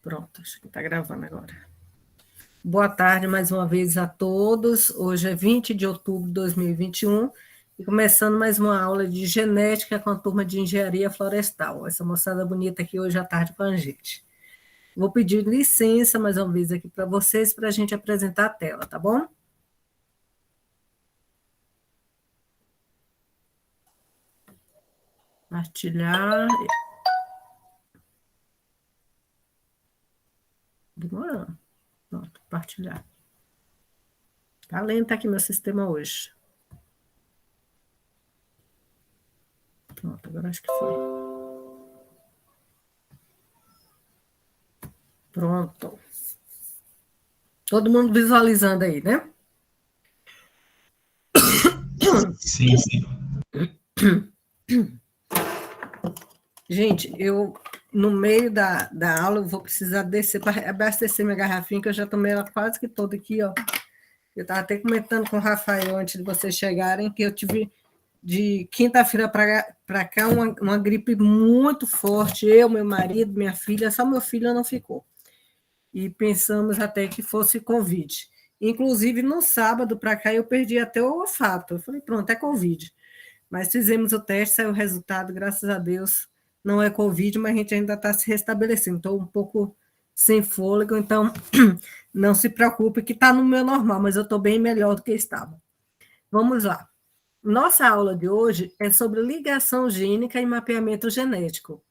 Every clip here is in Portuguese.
Pronto, acho que está gravando agora. Boa tarde mais uma vez a todos. Hoje é 20 de outubro de 2021 e começando mais uma aula de genética com a turma de engenharia florestal. Essa moçada bonita aqui hoje à tarde com a gente. Vou pedir licença mais uma vez aqui para vocês para a gente apresentar a tela, tá bom? Partilhar. Demorando. Pronto, partilhar. Tá lento aqui meu sistema hoje. Pronto, agora acho que foi. Pronto. Todo mundo visualizando aí, né? Sim, sim. Gente, eu, no meio da aula, eu vou precisar descer para abastecer minha garrafinha, que eu já tomei ela quase que toda aqui, ó. Eu estava até comentando com o Rafael, antes de vocês chegarem, que eu tive, de quinta-feira para cá, uma gripe muito forte. Eu, meu marido, minha filha, só meu filho não ficou. E pensamos até que fosse Covid. Inclusive, no sábado para cá, eu perdi até o olfato. Eu falei, pronto, é Covid. Mas fizemos o teste, saiu o resultado, graças a Deus, não é Covid, mas a gente ainda está se restabelecendo. Estou um pouco sem fôlego, então não se preocupe que está no meu normal, mas eu estou bem melhor do que estava. Vamos lá. Nossa aula de hoje é sobre ligação gênica e mapeamento genético.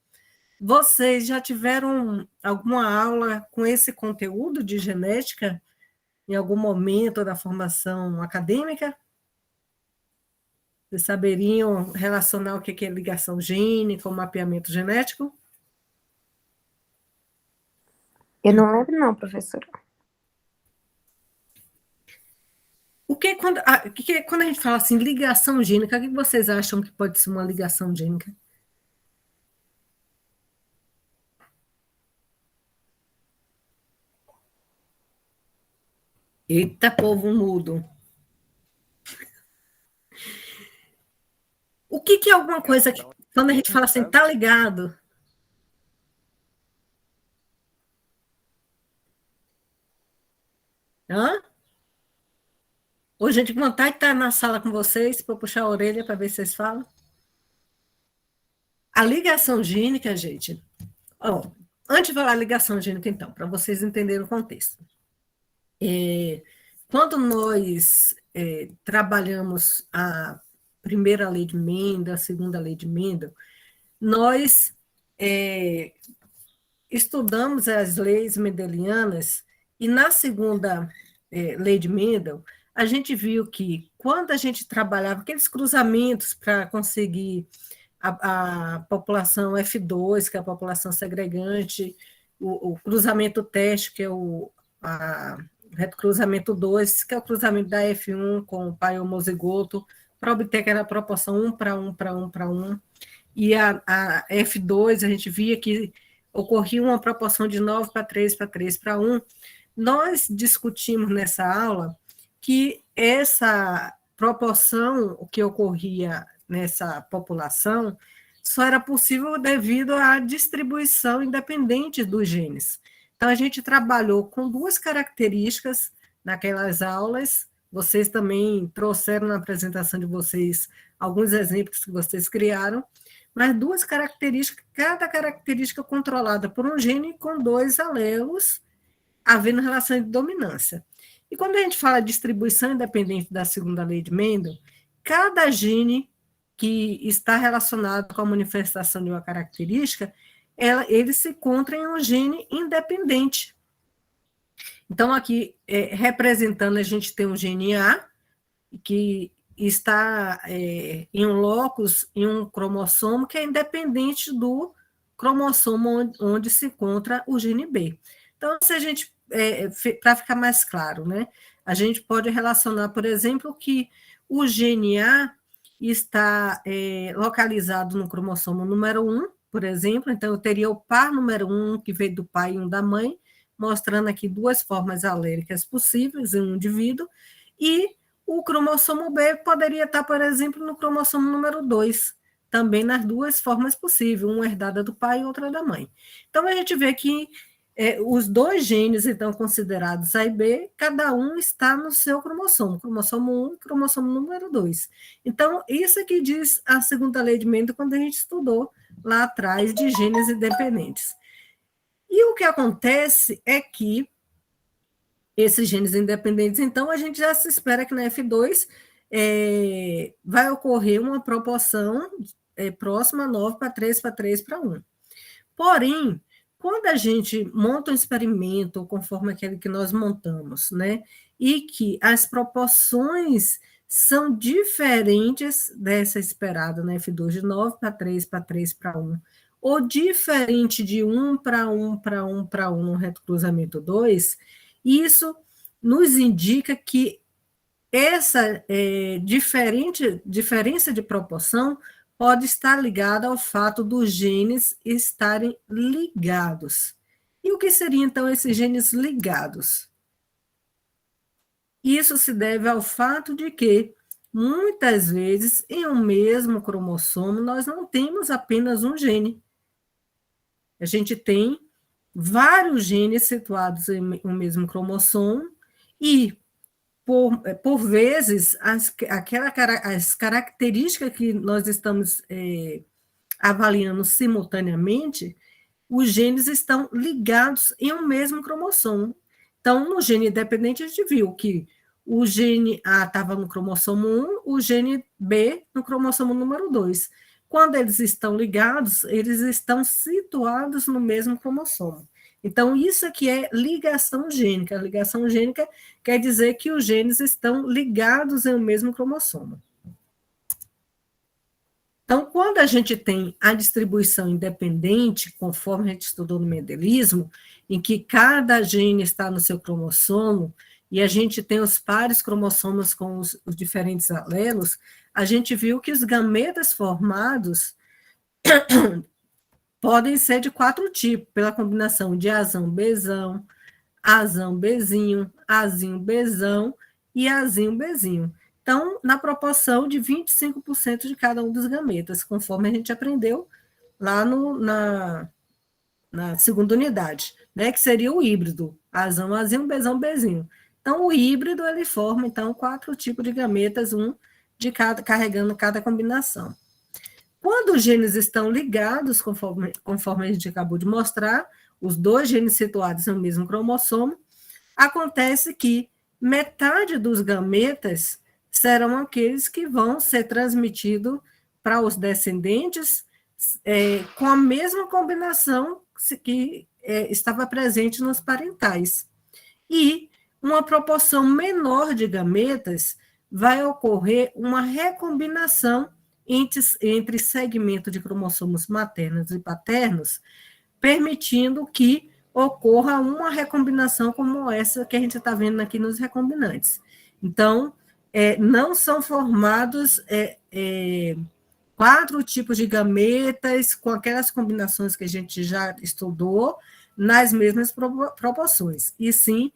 Vocês já tiveram alguma aula com esse conteúdo de genética em algum momento da formação acadêmica? Vocês saberiam relacionar o que é ligação gênica ou mapeamento genético? Eu não lembro, não, professora. Quando a gente fala assim, ligação gênica, o que vocês acham que pode ser uma ligação gênica? Eita, povo mudo. O que é alguma coisa que, quando a gente fala assim, tá ligado? Hã? Ô, gente, vontade de estar na sala com vocês, para puxar a orelha para ver se vocês falam. A ligação gênica, gente... Ó, antes de falar ligação gênica, então, para vocês entenderem o contexto. Quando nós trabalhamos a primeira lei de Mendel, a segunda lei de Mendel, nós estudamos as leis mendelianas e na segunda lei de Mendel, a gente viu que quando a gente trabalhava aqueles cruzamentos para conseguir a população F2, que é a população segregante, o cruzamento teste, que é o cruzamento 2, que é o cruzamento da F1 com o pai homozigoto, para obter aquela proporção 1 para 1 para 1 para 1. E a F2, a gente via que ocorria uma proporção de 9 para 3 para 3 para 1. Nós discutimos nessa aula que essa proporção que ocorria nessa população só era possível devido à distribuição independente dos genes. Então, a gente trabalhou com duas características naquelas aulas, vocês também trouxeram na apresentação de vocês alguns exemplos que vocês criaram, mas duas características, cada característica controlada por um gene com dois alelos, havendo relação de dominância. E quando a gente fala de distribuição independente da segunda lei de Mendel, cada gene que está relacionado com a manifestação de uma característica, ele se encontra em um gene independente. Então, aqui, representando, a gente tem um gene A, que está em um locus, em um cromossomo, que é independente do cromossomo onde se encontra o gene B. Então, se a gente, para ficar mais claro, né, a gente pode relacionar, por exemplo, que o gene A está localizado no cromossomo número 1, por exemplo, então eu teria o par número 1, que veio do pai e um da mãe, mostrando aqui duas formas aléricas possíveis em um indivíduo, e o cromossomo B poderia estar, por exemplo, no cromossomo número 2, também nas duas formas possíveis, uma herdada do pai e outra da mãe. Então, a gente vê que os dois genes, então, considerados A e B, cada um está no seu cromossomo 1 e cromossomo número 2. Então, isso é que diz a segunda lei de Mendel quando a gente estudou lá atrás de genes independentes. E o que acontece é que esses genes independentes, então, a gente já se espera que na F2 vai ocorrer uma proporção próxima a 9 para 3 para 3 para 1. Porém, quando a gente monta um experimento conforme aquele que nós montamos, né, e que as proporções são diferentes dessa esperada na F2, de 9 para 3 para 3 para 1, ou diferente de 1 para 1 para 1 para 1 no reto cruzamento 2, isso nos indica que essa diferença de proporção pode estar ligada ao fato dos genes estarem ligados. E o que seriam, então, esses genes ligados? Isso se deve ao fato de que, muitas vezes, em um mesmo cromossomo, nós não temos apenas um gene. A gente tem vários genes situados em um mesmo cromossomo e, por vezes, as características que nós estamos avaliando simultaneamente, os genes estão ligados em um mesmo cromossomo. Então, no gene independente, a gente viu que o gene A estava no cromossomo 1, o gene B no cromossomo número 2. Quando eles estão ligados, eles estão situados no mesmo cromossomo. Então, isso aqui é ligação gênica. A ligação gênica quer dizer que os genes estão ligados em um mesmo cromossomo. Então, quando a gente tem a distribuição independente, conforme a gente estudou no mendelismo, em que cada gene está no seu cromossomo, e a gente tem os pares cromossomos com os diferentes alelos, a gente viu que os gametas formados podem ser de 4 tipos, pela combinação de Azão, Bzão, Azão, Bzinho, Azinho, Bzão e Azinho, Bzinho. Então, na proporção de 25% de cada um dos gametas, conforme a gente aprendeu lá na segunda unidade, né, que seria o híbrido, Azão, Azinho, Bzão, Bzinho. Então, o híbrido, ele forma, então, 4 tipos de gametas, um de cada, carregando cada combinação. Quando os genes estão ligados, conforme a gente acabou de mostrar, os dois genes situados no mesmo cromossomo, acontece que metade dos gametas serão aqueles que vão ser transmitidos para os descendentes com a mesma combinação que estava presente nos parentais. E uma proporção menor de gametas vai ocorrer uma recombinação entre segmento de cromossomos maternos e paternos, permitindo que ocorra uma recombinação como essa que a gente está vendo aqui nos recombinantes. Então, não são formados 4 tipos de gametas com aquelas combinações que a gente já estudou nas mesmas proporções, e sim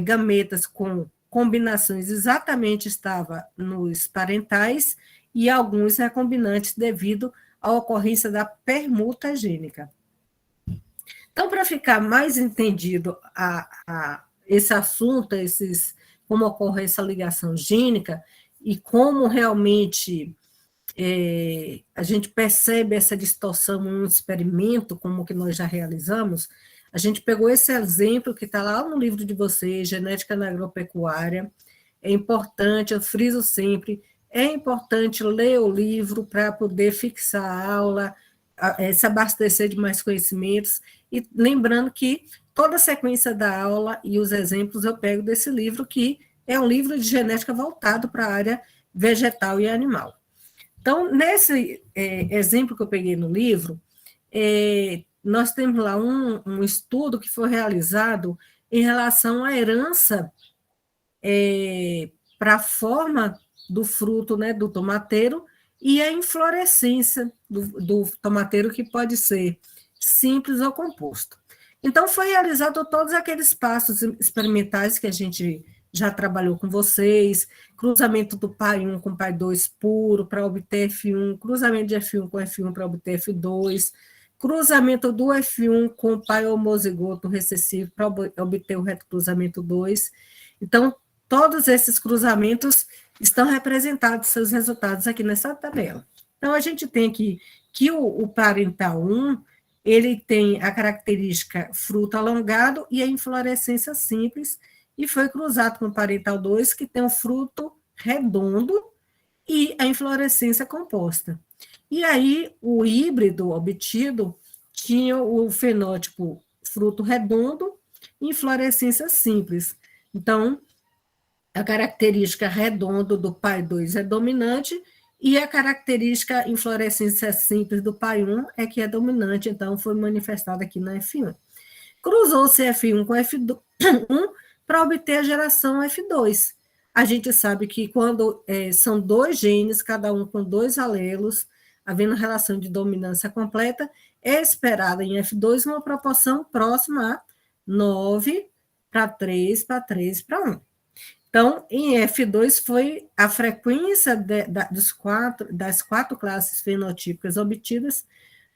gametas com combinações exatamente estava nos parentais e alguns recombinantes devido à ocorrência da permuta gênica. Então, para ficar mais entendido esse assunto, como ocorre essa ligação gênica e como realmente a gente percebe essa distorção em um experimento, como o que nós já realizamos, a gente pegou esse exemplo que está lá no livro de vocês, Genética na Agropecuária. É importante, eu friso sempre, é importante ler o livro para poder fixar a aula, se abastecer de mais conhecimentos, e lembrando que toda a sequência da aula e os exemplos eu pego desse livro, que é um livro de genética voltado para a área vegetal e animal. Então, nesse exemplo que eu peguei no livro, nós temos lá um estudo que foi realizado em relação à herança para a forma do fruto, né, do tomateiro, e a inflorescência do tomateiro, que pode ser simples ou composto. Então, foi realizado todos aqueles passos experimentais que a gente já trabalhou com vocês, cruzamento do pai 1 com pai 2 puro para obter F1, cruzamento de F1 com F1 para obter F2, cruzamento do F1 com o pai homozigoto recessivo para obter o retocruzamento 2. Então, todos esses cruzamentos estão representados, seus resultados aqui nessa tabela. Então, a gente tem aqui que o parental 1, ele tem a característica fruto alongado e a inflorescência simples, e foi cruzado com o parental 2, que tem um fruto redondo e a inflorescência composta. E aí, o híbrido obtido tinha o fenótipo fruto redondo e inflorescência simples. Então, a característica redondo do pai 2 é dominante e a característica inflorescência simples do pai 1 é que é dominante, então foi manifestada aqui na F1. Cruzou-se F1 com F1 para obter a geração F2. A gente sabe que quando são dois genes, cada um com dois alelos, havendo relação de dominância completa, é esperada em F2 uma proporção próxima a 9 para 3 para 3 para 1. Então, em F2 foi a frequência das quatro classes fenotípicas obtidas,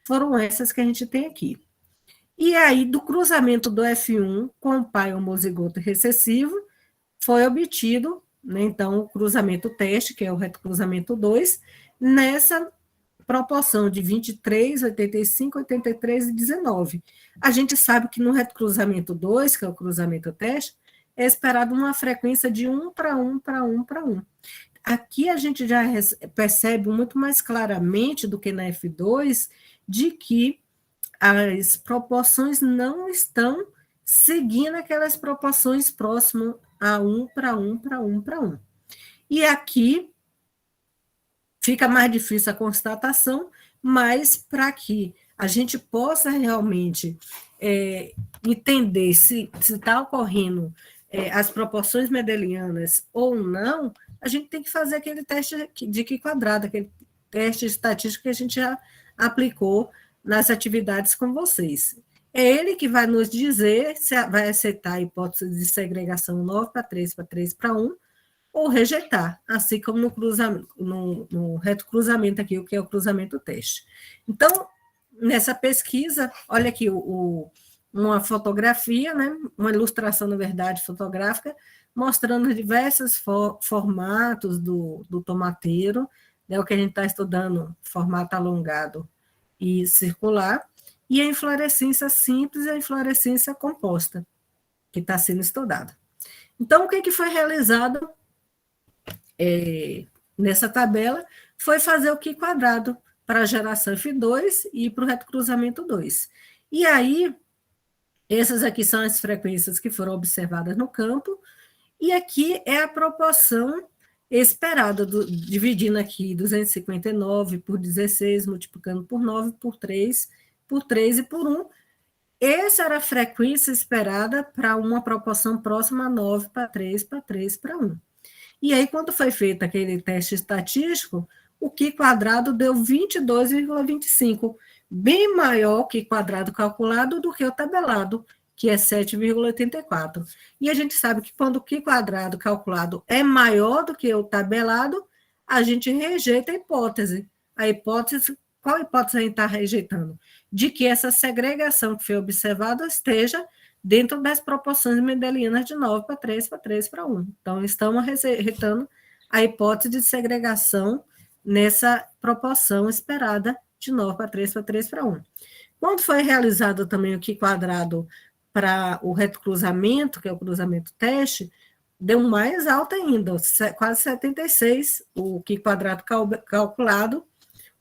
foram essas que a gente tem aqui. E aí, do cruzamento do F1 com o pai homozigoto recessivo, foi obtido, né, então, o cruzamento teste, que é o retocruzamento 2, nessa proporção de 23, 85, 83 e 19. A gente sabe que no retocruzamento 2, que é o cruzamento teste, é esperado uma frequência de 1 para 1 para 1 para 1. Aqui a gente já percebe muito mais claramente do que na F2 de que as proporções não estão seguindo aquelas proporções próximas a 1 para 1 para 1 para 1. E aqui fica mais difícil a constatação, mas para que a gente possa realmente entender se está ocorrendo as proporções mendelianas ou não, a gente tem que fazer aquele teste de Q quadrado, aquele teste estatístico que a gente já aplicou nas atividades com vocês. É ele que vai nos dizer se vai aceitar a hipótese de segregação 9 para 3 para 3 para 1, ou rejeitar, assim como no retocruzamento aqui, o que é o cruzamento teste. Então, nessa pesquisa, olha aqui uma fotografia, né, uma ilustração, na verdade, fotográfica, mostrando diversos formatos do tomateiro, né, o que a gente está estudando, formato alongado e circular, e a inflorescência simples e a inflorescência composta, que está sendo estudada. Então, o que foi realizado nessa tabela foi fazer o Q quadrado para a geração F2 e para o retocruzamento 2. E aí, essas aqui são as frequências que foram observadas no campo, e aqui é a proporção esperada, dividindo aqui 259 por 16, multiplicando por 9, por 3 e por 1. Essa era a frequência esperada para uma proporção próxima a 9 para 3 para 3 para 1. E aí, quando foi feito aquele teste estatístico, o Q quadrado deu 22,25, bem maior o Q quadrado calculado do que o tabelado, que é 7,84. E a gente sabe que quando o Q quadrado calculado é maior do que o tabelado, a gente rejeita a hipótese. Qual hipótese a gente está rejeitando? De que essa segregação que foi observada esteja dentro das proporções mendelianas de 9 para 3 para 3 para 1. Então, estamos rejeitando a hipótese de segregação nessa proporção esperada de 9 para 3 para 3 para 1. Quando foi realizado também o Q quadrado para o retocruzamento, que é o cruzamento teste, deu mais alto ainda, quase 76, o Q quadrado calculado,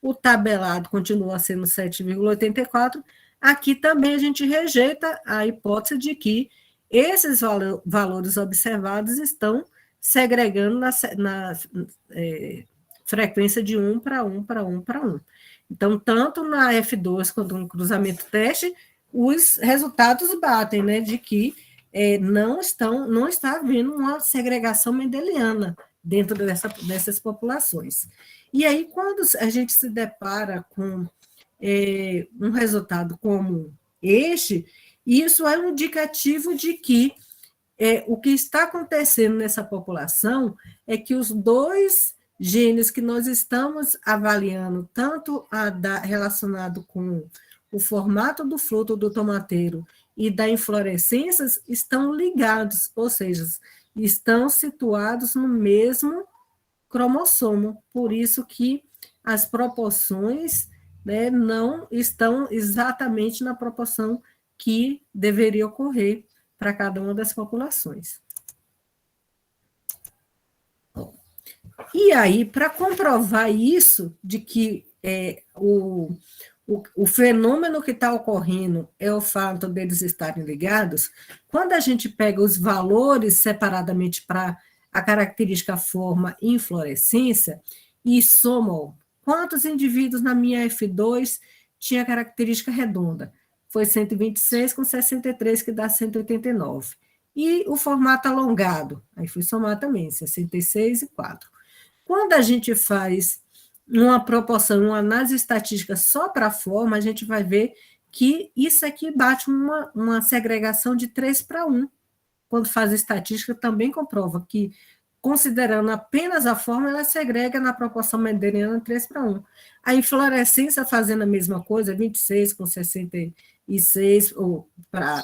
o tabelado continua sendo 7,84. Aqui também a gente rejeita a hipótese de que esses valores observados estão segregando na frequência de 1 para 1 para 1 para 1. Então, tanto na F2 quanto no cruzamento teste, os resultados batem, né, de que não está havendo uma segregação mendeliana dentro dessas populações. E aí, quando a gente se depara com um resultado como este, isso é um indicativo de que o que está acontecendo nessa população é que os dois genes que nós estamos avaliando, tanto relacionado com o formato do fruto do tomateiro e da inflorescência estão ligados, ou seja, estão situados no mesmo cromossomo, por isso que as proporções, né, não estão exatamente na proporção que deveria ocorrer para cada uma das populações. E aí, para comprovar isso, de que o fenômeno que está ocorrendo é o fato deles estarem ligados, quando a gente pega os valores separadamente para a característica forma e inflorescência e soma quantos indivíduos na minha F2 tinha característica redonda, foi 126 com 63, que dá 189. E o formato alongado, aí fui somar também, 66 e 4. Quando a gente faz uma proporção, uma análise estatística só para a forma, a gente vai ver que isso aqui bate uma segregação de 3:1. Quando faz estatística, também comprova que, considerando apenas a forma, ela segrega na proporção mendeliana 3:1. A inflorescência fazendo a mesma coisa, 26 com 66, ou para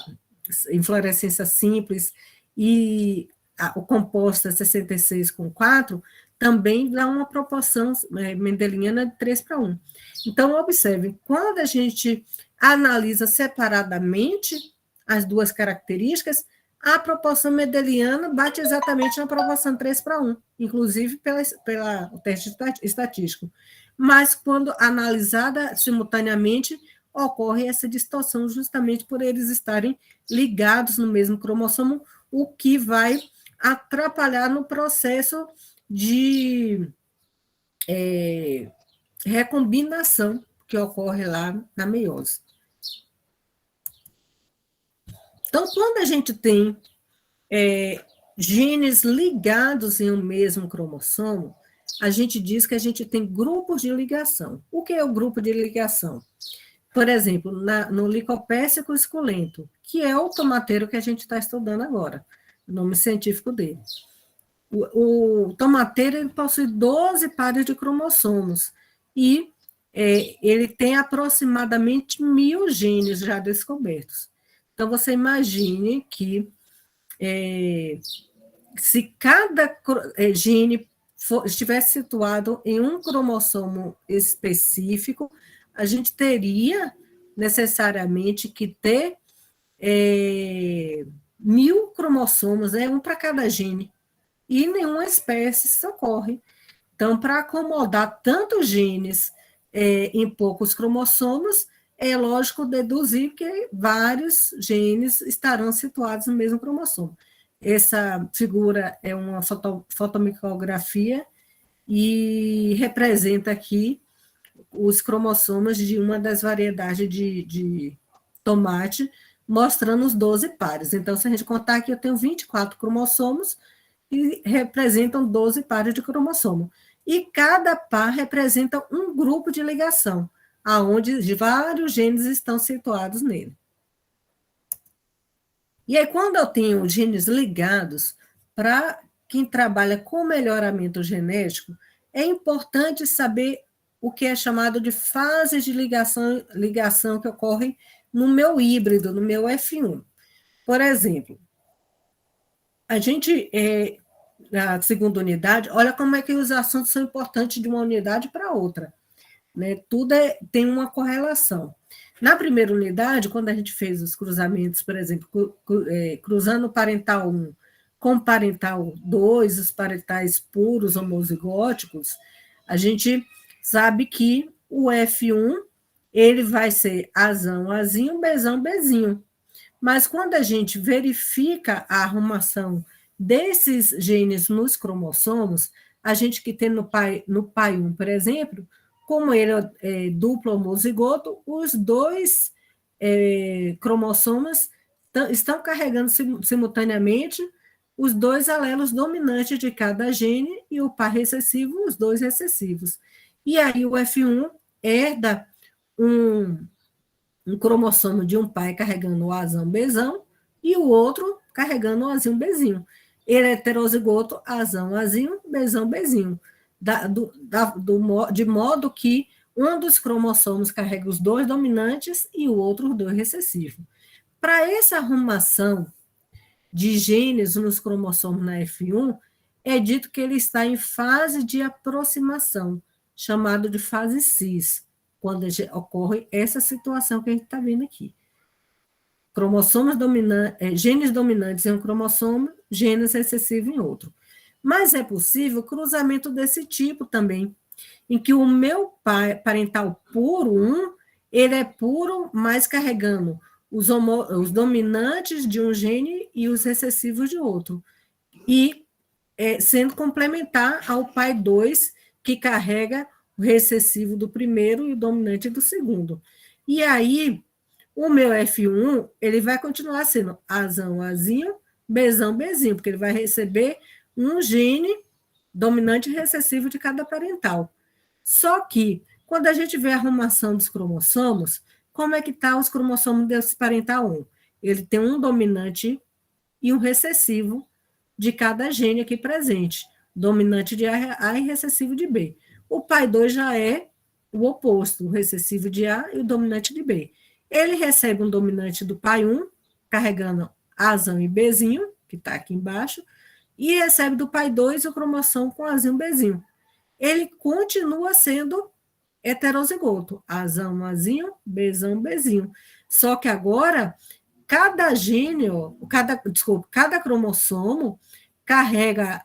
inflorescência simples, e o composta 66 com 4, também dá uma proporção mendeliana de 3:1. Então, observe, quando a gente analisa separadamente as duas características, a proporção mendeliana bate exatamente na proporção 3:1, inclusive pelo teste estatístico. Mas, quando analisada simultaneamente, ocorre essa distorção justamente por eles estarem ligados no mesmo cromossomo, o que vai atrapalhar no processo de recombinação que ocorre lá na meiose. Então, quando a gente tem genes ligados em um mesmo cromossomo, a gente diz que a gente tem grupos de ligação. O que é o grupo de ligação? Por exemplo, no Licopécico esculento, que é o tomateiro que a gente está estudando agora, o nome científico dele. O tomateiro ele possui 12 pares de cromossomos e ele tem aproximadamente 1.000 genes já descobertos. Então, você imagine que se cada gene estivesse situado em um cromossomo específico, a gente teria necessariamente que ter 1.000 cromossomos, um para cada gene, e nenhuma espécie socorre. Então, para acomodar tantos genes em poucos cromossomos, é lógico deduzir que vários genes estarão situados no mesmo cromossomo. Essa figura é uma fotomicrografia e representa aqui os cromossomos de uma das variedades de tomate, mostrando os 12 pares. Então, se a gente contar aqui, eu tenho 24 cromossomos e representam 12 pares de cromossomo. E cada par representa um grupo de ligação, aonde vários genes estão situados nele. E aí, quando eu tenho genes ligados, para quem trabalha com melhoramento genético, é importante saber o que é chamado de fases de ligação que ocorrem no meu híbrido, no meu F1. Por exemplo, a gente, na segunda unidade, olha como é que os assuntos são importantes de uma unidade para outra. Né? Tudo tem uma correlação. Na primeira unidade, quando a gente fez os cruzamentos, por exemplo, cruzando o parental 1 com o parental 2, os parentais puros homozigóticos, a gente sabe que o F1 ele vai ser Azão, Azinho, Bezão, Bezinho. Mas quando a gente verifica a arrumação desses genes nos cromossomos, a gente que tem no pai 1, por exemplo, como ele é duplo homozigoto, os dois cromossomos estão carregando simultaneamente os dois alelos dominantes de cada gene e o par recessivo, os dois recessivos. E aí o F1 herda um cromossomo de um pai carregando o Azão, Bezão, e o outro carregando o Azinho, Bezinho. Ele é heterozigoto, Azão, Azinho, Bezão, Bezinho. De modo que um dos cromossomos carrega os 2 dominantes e o outro os 2 recessivos. Para essa arrumação de genes nos cromossomos na F1, é dito que ele está em fase de aproximação, chamado de fase cis, quando ocorre essa situação que a gente está vendo aqui. Genes dominantes em um cromossomo, genes recessivos em outro. Mas é possível cruzamento desse tipo também, em que o meu parental puro 1, ele é puro, mas carregando os dominantes de um gene e os recessivos de outro. E sendo complementar ao pai 2, que carrega o recessivo do primeiro e o dominante do segundo. E aí, o meu F1, ele vai continuar sendo Azão, Azinho, Bzão, Bzinho, porque ele vai receber um gene dominante e recessivo de cada parental. Só que, quando a gente vê a arrumação dos cromossomos, como é que está os cromossomos desse parental 1? Ele tem um dominante e um recessivo de cada gene aqui presente, dominante de A e recessivo de B. O pai 2 já é o oposto, o recessivo de A e o dominante de B. Ele recebe um dominante do pai 1, carregando Azão e Bzinho, que está aqui embaixo, e recebe do pai 2 o cromossomo com Azinho e Bzinho. Ele continua sendo heterozigoto, Azão, Azinho, Bzão, Bzinho. Só que agora, cada cromossomo carrega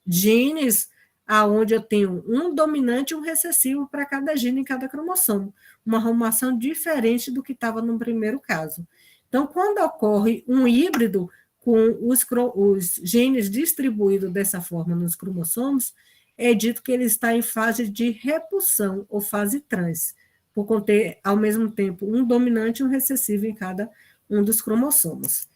genes aonde eu tenho um dominante e um recessivo para cada gene em cada cromossomo. Uma arrumação diferente do que estava no primeiro caso. Então, quando ocorre um híbrido com os genes distribuídos dessa forma nos cromossomos, é dito que ele está em fase de repulsão ou fase trans, por conter, ao mesmo tempo, um dominante e um recessivo em cada um dos cromossomos.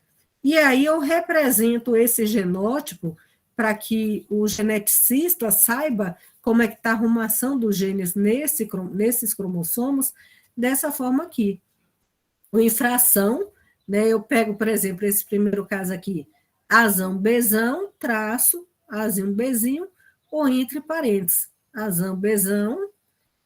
E aí eu represento esse genótipo para que o geneticista saiba como é que está a arrumação dos genes nesses cromossomos, dessa forma aqui. O infração, né, eu pego, por exemplo, esse primeiro caso aqui, Azão, Bzão, traço, Azinho, Bzinho, ou entre parênteses, Azão, Bzão,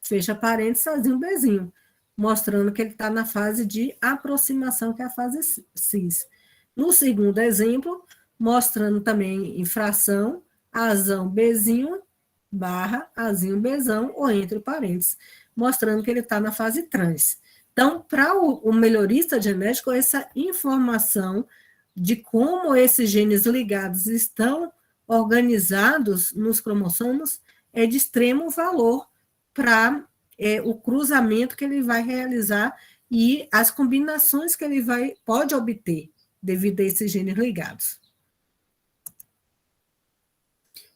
fecha parênteses, Azinho, Bzinho, mostrando que ele está na fase de aproximação, que é a fase cis. No segundo exemplo, mostrando também infração, Azão, Bzinho, barra, Azinho, Bzão, ou entre parênteses, mostrando que ele está na fase trans. Então, para o melhorista genético, essa informação de como esses genes ligados estão organizados nos cromossomos é de extremo valor para o cruzamento que ele vai realizar e as combinações que ele pode obter devido a esses genes ligados.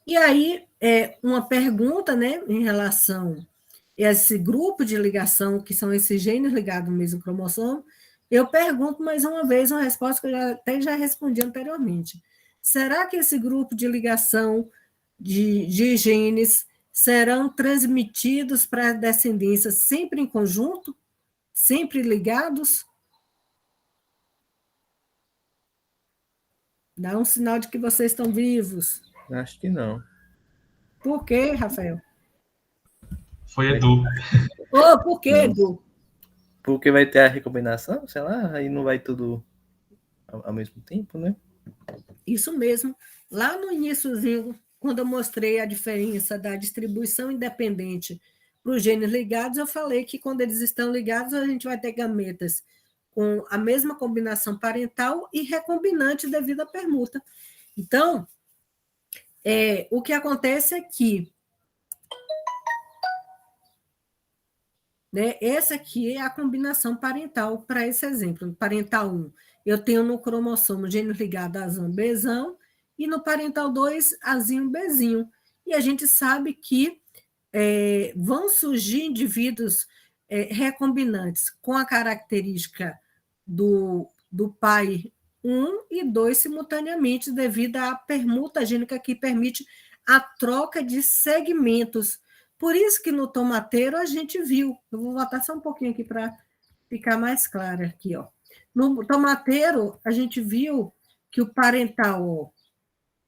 E aí, uma pergunta, né, em relação a esse grupo de ligação, que são esses genes ligados no mesmo cromossomo, eu pergunto mais uma vez uma resposta que eu até já respondi anteriormente. Será que esse grupo de ligação de genes serão transmitidos para a descendência sempre em conjunto? Sempre ligados? Dá um sinal de que vocês estão vivos. Acho que não. Por quê, Rafael? Foi Edu. Oh, por quê, Edu? Porque vai ter a recombinação, sei lá, aí não vai tudo ao mesmo tempo, né? Isso mesmo. Lá no iníciozinho, quando eu mostrei a diferença da distribuição independente para os genes ligados, eu falei que quando eles estão ligados, a gente vai ter gametas com a mesma combinação parental e recombinante devido à permuta. Então, o que acontece é que essa aqui é a combinação parental para esse exemplo. No parental 1, eu tenho no cromossomo gene ligado Azão, Bzão, e no parental 2, Azinho, Bzinho. E a gente sabe que vão surgir indivíduos recombinantes com a característica do pai 1 e 2 simultaneamente, devido à permuta gênica que permite a troca de segmentos. Por isso que no tomateiro a gente viu, eu vou voltar só um pouquinho aqui para ficar mais claro aqui, ó. No tomateiro, a gente viu que o parental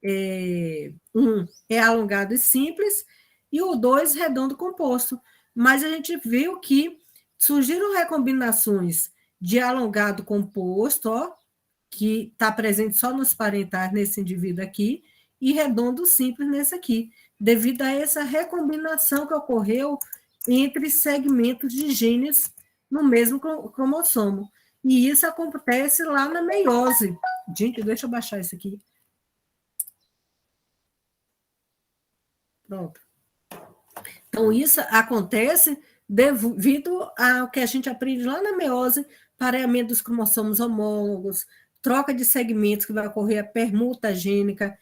1 é alongado e simples, e o 2 redondo composto. mas a gente viu que surgiram recombinações de alongado composto, ó, que está presente só nos parentais nesse indivíduo aqui, e redondo simples nesse aqui, devido a essa recombinação que ocorreu entre segmentos de genes no mesmo cromossomo. E isso acontece lá na meiose. Gente, deixa eu baixar isso aqui. Pronto. Então, isso acontece devido ao que a gente aprende lá na meiose, pareamento dos cromossomos homólogos, troca de segmentos que vai ocorrer a permuta gênica,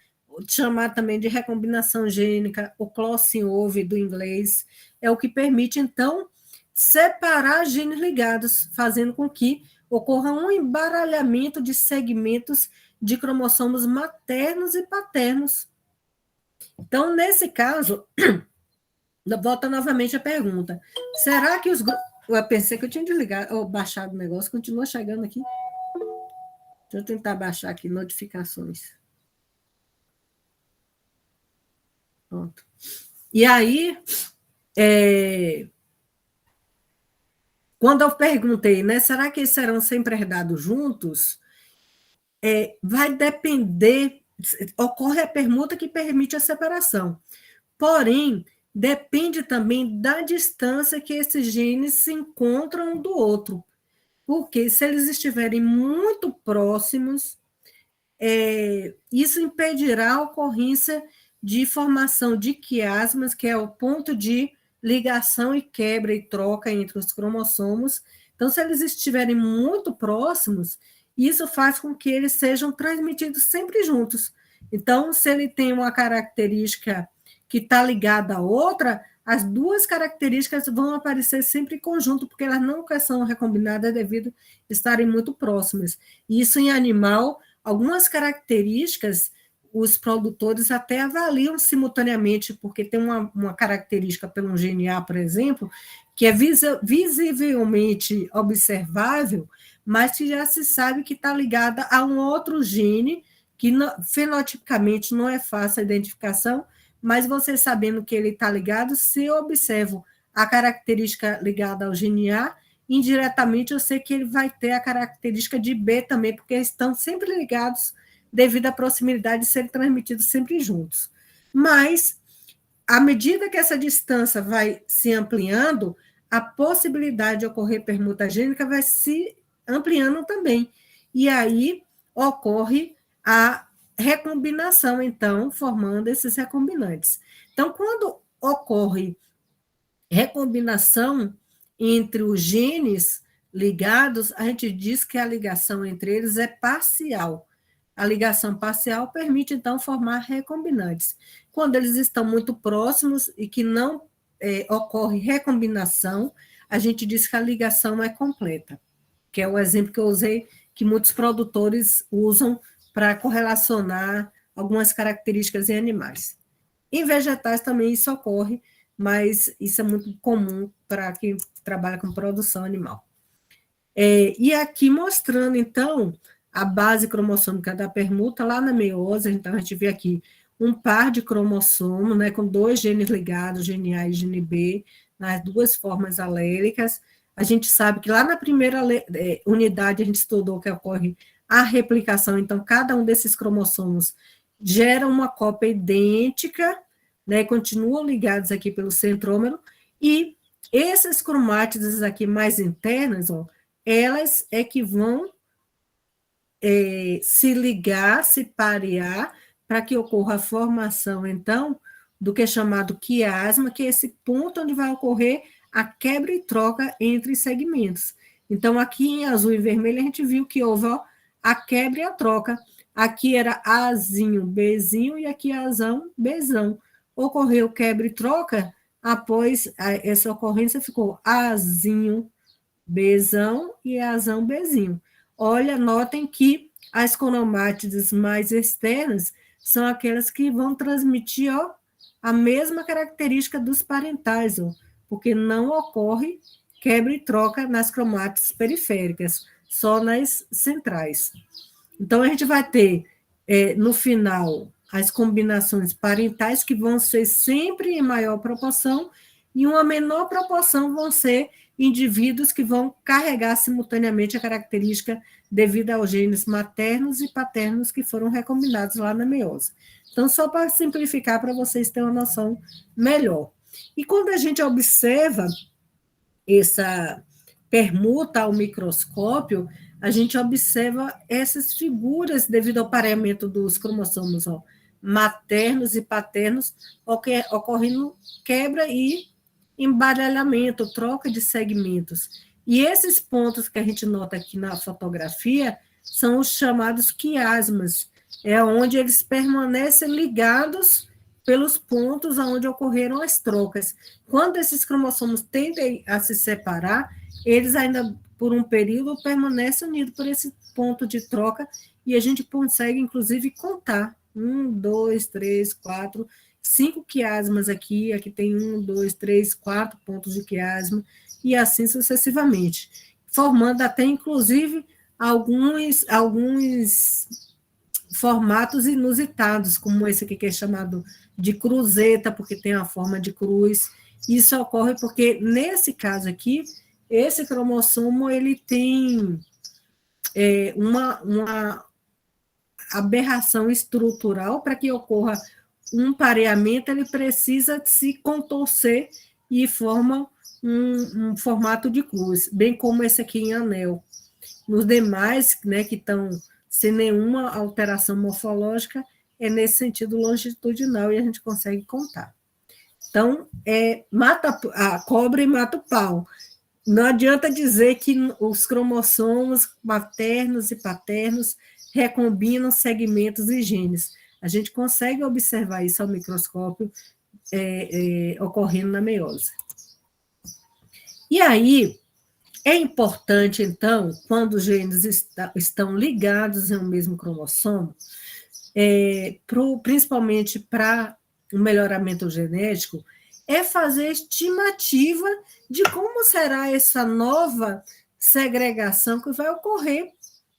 chamar também de recombinação gênica, o crossing over do inglês, é o que permite, então, separar genes ligados, fazendo com que ocorra um embaralhamento de segmentos de cromossomos maternos e paternos. Então, nesse caso, volta novamente a pergunta, será que os grupos... Eu pensei que eu tinha desligado, ou baixado o negócio, continua chegando aqui. Deixa eu tentar baixar aqui notificações. Pronto. E aí, quando eu perguntei, né, será que eles serão sempre herdados juntos? Vai depender, ocorre a permuta que permite a separação. Porém, depende também da distância que esses genes se encontram um do outro. Porque se eles estiverem muito próximos, isso impedirá a ocorrência de formação de quiasmas, que é o ponto de ligação e quebra e troca entre os cromossomos. Então, se eles estiverem muito próximos, isso faz com que eles sejam transmitidos sempre juntos. Então, se ele tem uma característica que está ligada à outra, as duas características vão aparecer sempre em conjunto, porque elas nunca são recombinadas devido a estarem muito próximas. Isso em animal, algumas características, os produtores até avaliam simultaneamente, porque tem uma característica pelo gene A, por exemplo, que é visivelmente observável, mas que já se sabe que está ligada a um outro gene, que fenotipicamente não é fácil a identificação, mas você sabendo que ele está ligado, se eu observo a característica ligada ao gene A, indiretamente eu sei que ele vai ter a característica de B também, porque eles estão sempre ligados devido à proximidade de serem transmitidos sempre juntos. Mas, à medida que essa distância vai se ampliando, a possibilidade de ocorrer permuta gênica vai se ampliando também. E aí ocorre a recombinação, então, formando esses recombinantes. Então, quando ocorre recombinação entre os genes ligados, a gente diz que a ligação entre eles é parcial. A ligação parcial permite, então, formar recombinantes. Quando eles estão muito próximos e que não ocorre recombinação, a gente diz que a ligação é completa, que é o exemplo que eu usei, que muitos produtores usam para correlacionar algumas características em animais. Em vegetais também isso ocorre, mas isso é muito comum para quem trabalha com produção animal. E aqui mostrando, então, a base cromossômica da permuta, lá na meiose, então a gente vê aqui um par de cromossomos, né, com dois genes ligados, gene A e gene B, nas duas formas alélicas. A gente sabe que lá na primeira unidade a gente estudou que ocorre a replicação, então cada um desses cromossomos gera uma cópia idêntica, né, continuam ligados aqui pelo centrômero, e essas cromátides aqui mais internas, ó, elas é que vão se ligar, se parear, para que ocorra a formação, então, do que é chamado quiasma, que é esse ponto onde vai ocorrer a quebra e troca entre segmentos. Então, aqui em azul e vermelho, a gente viu que houve a quebra e a troca. Aqui era Azinho, Bzinho, e aqui Azão, Bzão. Ocorreu quebra e troca, após essa ocorrência ficou Azinho, Bzão e Azão, Bzinho. Olha, notem que as cromátides mais externas são aquelas que vão transmitir a mesma característica dos parentais, porque não ocorre quebra e troca nas cromátides periféricas, só nas centrais. Então, a gente vai ter, no final, as combinações parentais, que vão ser sempre em maior proporção, e uma menor proporção vão ser indivíduos que vão carregar simultaneamente a característica devido aos genes maternos e paternos que foram recombinados lá na meiose. Então, só para simplificar, para vocês terem uma noção melhor. E quando a gente observa essa permuta ao microscópio, a gente observa essas figuras devido ao pareamento dos cromossomos maternos e paternos, ocorrendo quebra e embaralhamento, troca de segmentos. E esses pontos que a gente nota aqui na fotografia são os chamados quiasmas, é onde eles permanecem ligados pelos pontos onde ocorreram as trocas. Quando esses cromossomos tendem a se separar, eles ainda, por um período, permanecem unidos por esse ponto de troca, e a gente consegue, inclusive, contar 1, 2, 3, 4, 5 quiasmas aqui tem 1, 2, 3, 4 pontos de quiasma, e assim sucessivamente, formando até, inclusive, alguns formatos inusitados, como esse aqui que é chamado de cruzeta, porque tem a forma de cruz. Isso ocorre porque, nesse caso aqui, esse cromossomo ele tem uma aberração estrutural. Para que ocorra um pareamento, ele precisa se contorcer e forma um formato de cruz, bem como esse aqui em anel. Nos demais, né, que estão sem nenhuma alteração morfológica, é nesse sentido longitudinal, e a gente consegue contar. Então, mata a cobra e mata o pau. Não adianta dizer que os cromossomos maternos e paternos recombinam segmentos e genes. A gente consegue observar isso ao microscópio ocorrendo na meiose. E aí, é importante, então, quando os genes estão ligados em um mesmo cromossomo, principalmente para o melhoramento genético, é fazer estimativa de como será essa nova segregação que vai ocorrer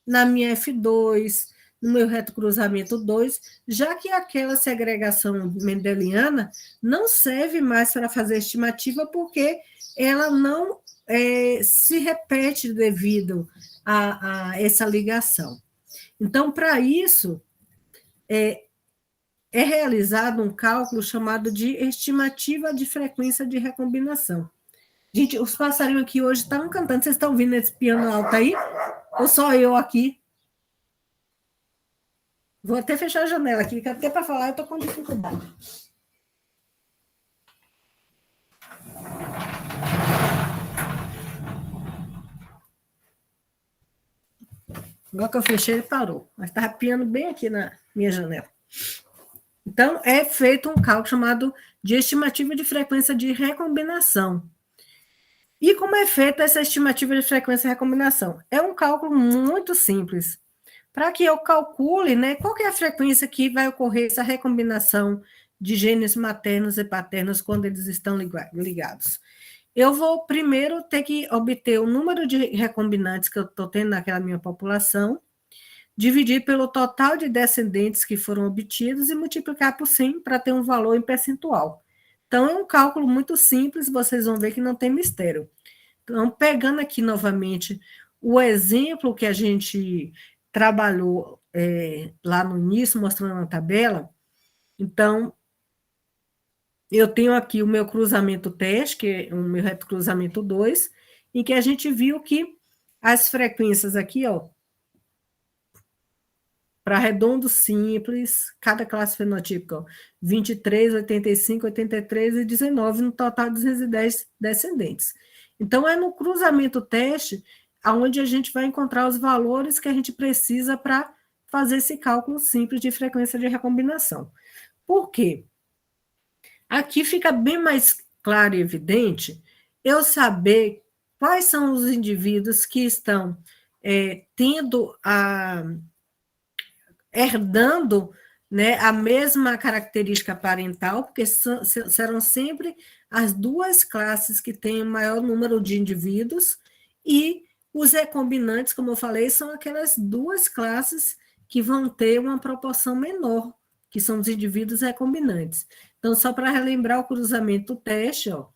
na minha F2, no meu retocruzamento 2, já que aquela segregação mendeliana não serve mais para fazer estimativa, porque ela não se repete devido a essa ligação. Então, para isso, é realizado um cálculo chamado de estimativa de frequência de recombinação. Gente, os passarinhos aqui hoje estão cantando. Vocês estão ouvindo esse piano alto aí? Ou só eu aqui? Vou até fechar a janela aqui, que até para falar eu estou com dificuldade. Agora que eu fechei, ele parou. Mas estava piando bem aqui na minha janela. Então, é feito um cálculo chamado de estimativa de frequência de recombinação. E como é feita essa estimativa de frequência de recombinação? É um cálculo muito simples. Para que eu calcule, né, qual que é a frequência que vai ocorrer essa recombinação de genes maternos e paternos quando eles estão ligados. Eu vou primeiro ter que obter o número de recombinantes que eu estou tendo naquela minha população, dividir pelo total de descendentes que foram obtidos e multiplicar por 100 para ter um valor em percentual. Então, é um cálculo muito simples, vocês vão ver que não tem mistério. Então, pegando aqui novamente o exemplo que a gente trabalhou lá no início, mostrando na tabela, então, eu tenho aqui o meu cruzamento teste, que é o meu retocruzamento 2, em que a gente viu que as frequências aqui, ó, para redondo simples, cada classe fenotípica, ó, 23, 85, 83 e 19, no total 210 descendentes. Então, é no cruzamento teste onde a gente vai encontrar os valores que a gente precisa para fazer esse cálculo simples de frequência de recombinação. Por quê? Aqui fica bem mais claro e evidente eu saber quais são os indivíduos que estão herdando, né, a mesma característica parental, porque serão sempre as duas classes que têm o maior número de indivíduos, e os recombinantes, como eu falei, são aquelas duas classes que vão ter uma proporção menor, que são os indivíduos recombinantes. Então, só para relembrar o cruzamento teste, ó,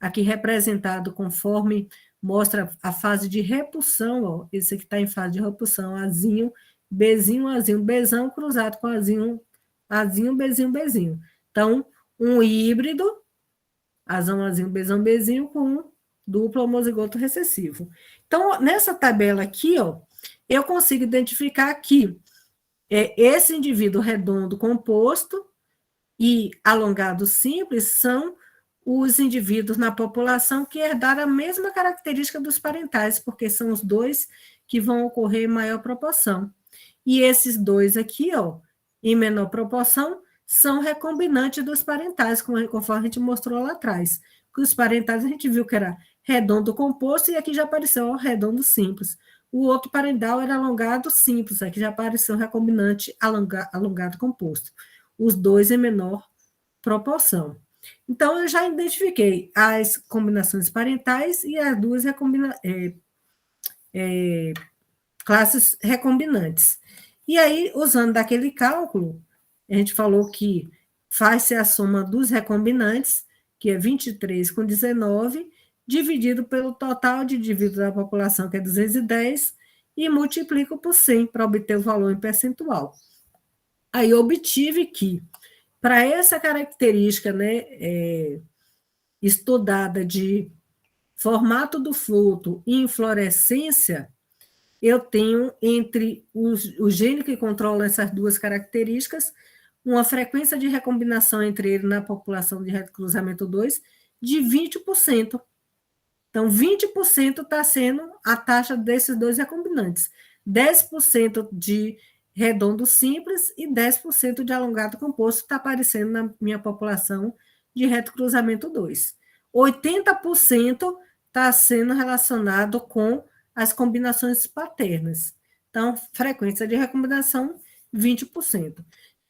aqui representado conforme mostra a fase de repulsão, ó, esse aqui está em fase de repulsão, Azinho, Bzinho, Azinho, Bzão cruzado com Azinho, Azinho, Bzinho, Bzinho. Então, um híbrido, Azão, Azinho, Bzão, Bzinho, com um duplo homozigoto recessivo. Então, nessa tabela aqui, ó, eu consigo identificar que esse indivíduo redondo composto e alongado simples são os indivíduos na população que herdaram a mesma característica dos parentais, porque são os dois que vão ocorrer em maior proporção. E esses dois aqui, ó, em menor proporção, são recombinantes dos parentais, conforme a gente mostrou lá atrás. Que os parentais a gente viu que era redondo composto e aqui já apareceu ó, redondo simples. O outro parental era alongado simples, aqui já apareceu recombinante alongado composto. Os dois em menor proporção. Então, eu já identifiquei as combinações parentais e as duas classes recombinantes. E aí, usando daquele cálculo, a gente falou que faz-se a soma dos recombinantes, que é 23 com 19, dividido pelo total de indivíduos da população, que é 210, e multiplico por 100 para obter o valor em percentual. Aí, eu obtive que, para essa característica estudada de formato do fruto e inflorescência, eu tenho entre o gene que controla essas duas características uma frequência de recombinação entre ele na população de cruzamento 2 de 20%. Então, 20% está sendo a taxa desses dois recombinantes. 10% de redondo simples e 10% de alongado composto está aparecendo na minha população de reto cruzamento 2. 80% está sendo relacionado com as combinações paternas. Então, frequência de recombinação, 20%.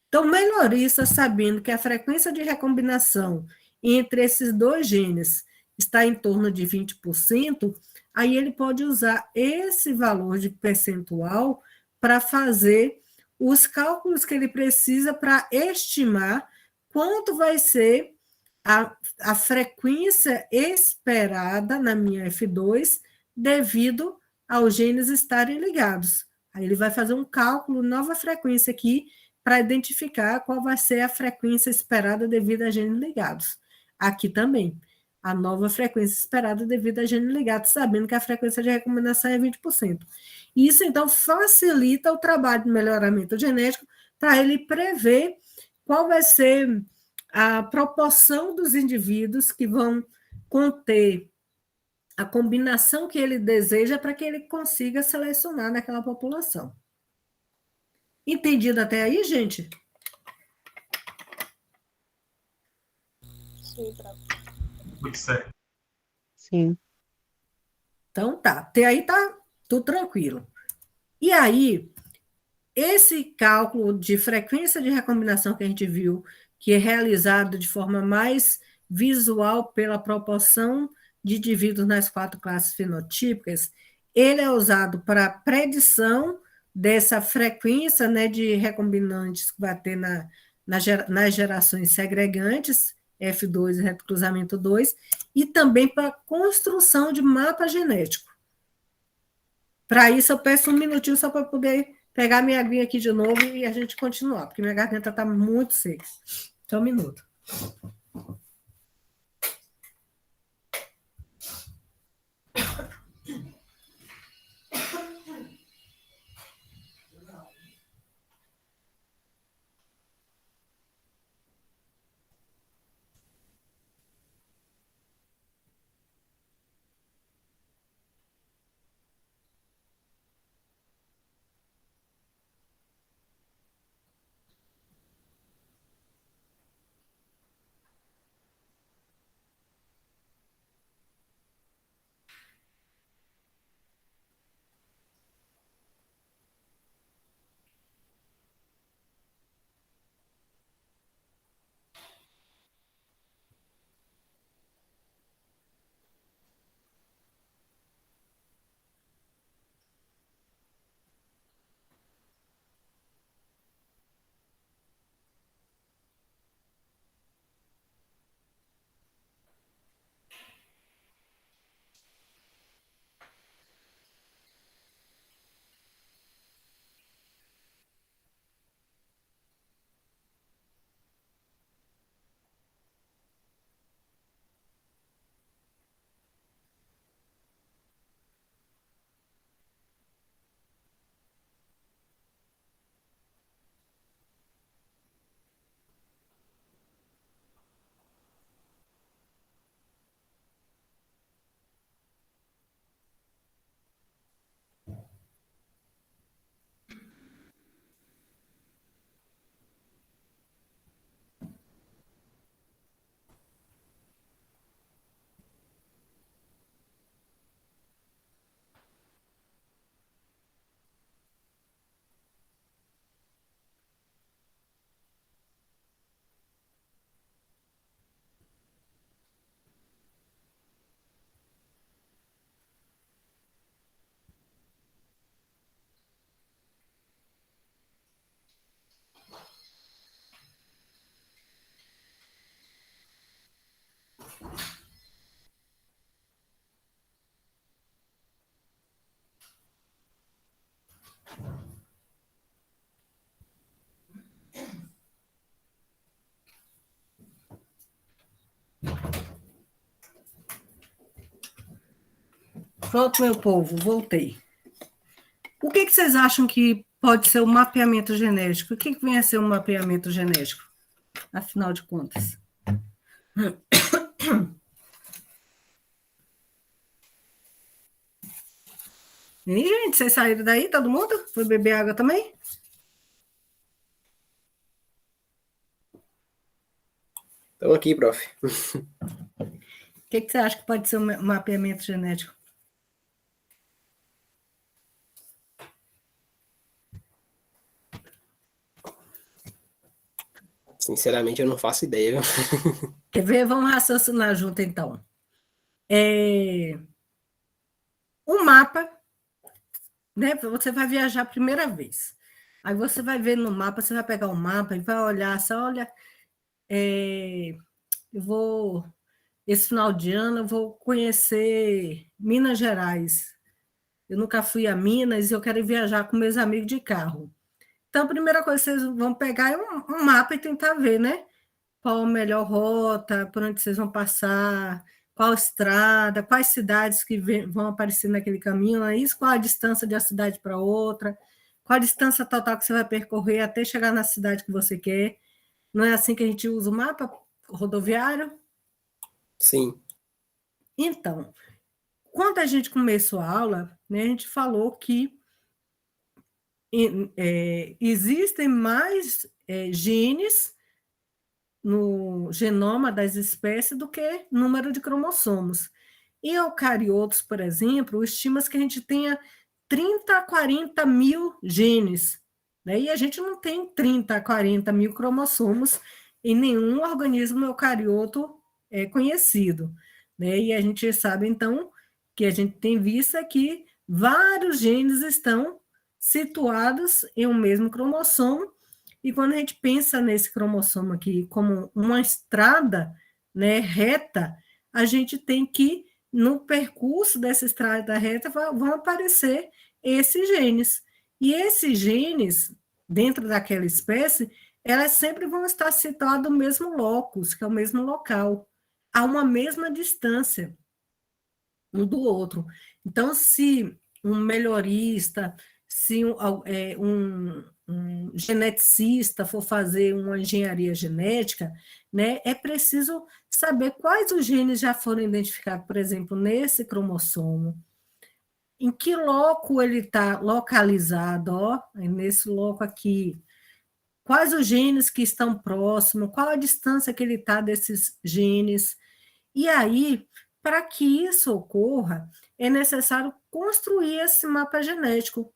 Então, melhorista, sabendo que a frequência de recombinação entre esses dois genes está em torno de 20%, aí ele pode usar esse valor de percentual para fazer os cálculos que ele precisa para estimar quanto vai ser a frequência esperada na minha F2 devido aos genes estarem ligados. Aí ele vai fazer um cálculo, nova frequência aqui, para identificar qual vai ser a frequência esperada devido a genes ligados. Aqui também, a nova frequência esperada devido a genes ligados, sabendo que a frequência de recombinação é 20%. Isso, então, facilita o trabalho de melhoramento genético para ele prever qual vai ser a proporção dos indivíduos que vão conter a combinação que ele deseja para que ele consiga selecionar naquela população. Entendido até aí, gente? Sim, prof. Muito certo. Sim. Então tá, até aí tá tudo tranquilo. E aí, esse cálculo de frequência de recombinação que a gente viu, que é realizado de forma mais visual pela proporção de indivíduos nas 4 classes fenotípicas, ele é usado para predição dessa frequência de recombinantes que vai ter nas gerações segregantes, F2 e retrocruzamento 2, e também para construção de mapa genético. Para isso, eu peço um minutinho só para poder pegar minha aguinha aqui de novo e a gente continuar, porque minha garganta está muito seca. Só um minuto. Pronto, meu povo, voltei. O que vocês acham que pode ser o mapeamento genético? O que vem a ser o mapeamento genético, afinal de contas? E aí, gente, vocês saíram daí, todo mundo? Foi beber água também? Estou aqui, prof. O que você acha que pode ser o mapeamento genético? Sinceramente, eu não faço ideia, viu? Quer ver? Vamos raciocinar junto, então. Um mapa, né? Você vai viajar a primeira vez. Aí você vai ver no mapa, você vai pegar o mapa e vai olhar, só olha, esse final de ano eu vou conhecer Minas Gerais. Eu nunca fui a Minas e eu quero viajar com meus amigos de carro. Então, a primeira coisa que vocês vão pegar é um mapa e tentar ver, né? Qual a melhor rota, por onde vocês vão passar, qual estrada, quais cidades que vão aparecer naquele caminho, não é isso? Qual a distância de uma cidade para outra, qual a distância total que você vai percorrer até chegar na cidade que você quer. Não é assim que a gente usa o mapa rodoviário? Sim. Então, quando a gente começou a aula, né, a gente falou que existem mais genes no genoma das espécies do que número de cromossomos. Em eucariotos, por exemplo, estima-se que a gente tenha 30 a 40 mil genes, né? E a gente não tem 30 a 40 mil cromossomos em nenhum organismo eucarioto conhecido, né? E a gente sabe, então, que a gente tem visto é que vários genes estão situados em um mesmo cromossomo, e quando a gente pensa nesse cromossomo aqui como uma estrada, né, reta, a gente tem que, no percurso dessa estrada reta, vão aparecer esses genes. E esses genes, dentro daquela espécie, elas sempre vão estar situadas no mesmo locus, que é o mesmo local, a uma mesma distância um do outro. Então, se um melhorista, se um geneticista for fazer uma engenharia genética, né, é preciso saber quais os genes já foram identificados, por exemplo, nesse cromossomo, em que loco ele está localizado, ó, nesse loco aqui, quais os genes que estão próximos, qual a distância que ele está desses genes. E aí, para que isso ocorra, é necessário construir esse mapa genético,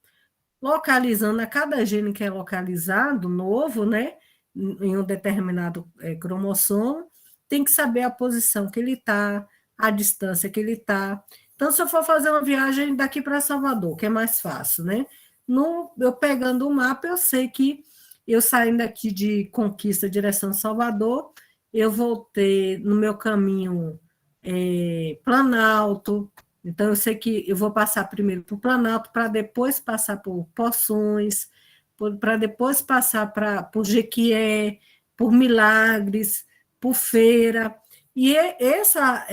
localizando a cada gene que é localizado, novo, né, em um determinado cromossomo, tem que saber a posição que ele está, a distância que ele está. Então, se eu for fazer uma viagem daqui para Salvador, que é mais fácil, né? Eu pegando o mapa, eu sei que eu saindo aqui de Conquista, direção Salvador, eu vou ter no meu caminho Planalto. Então, eu sei que eu vou passar primeiro por Planalto, para depois passar por Poções, para depois passar por Jequié, por Milagres, por Feira. E essa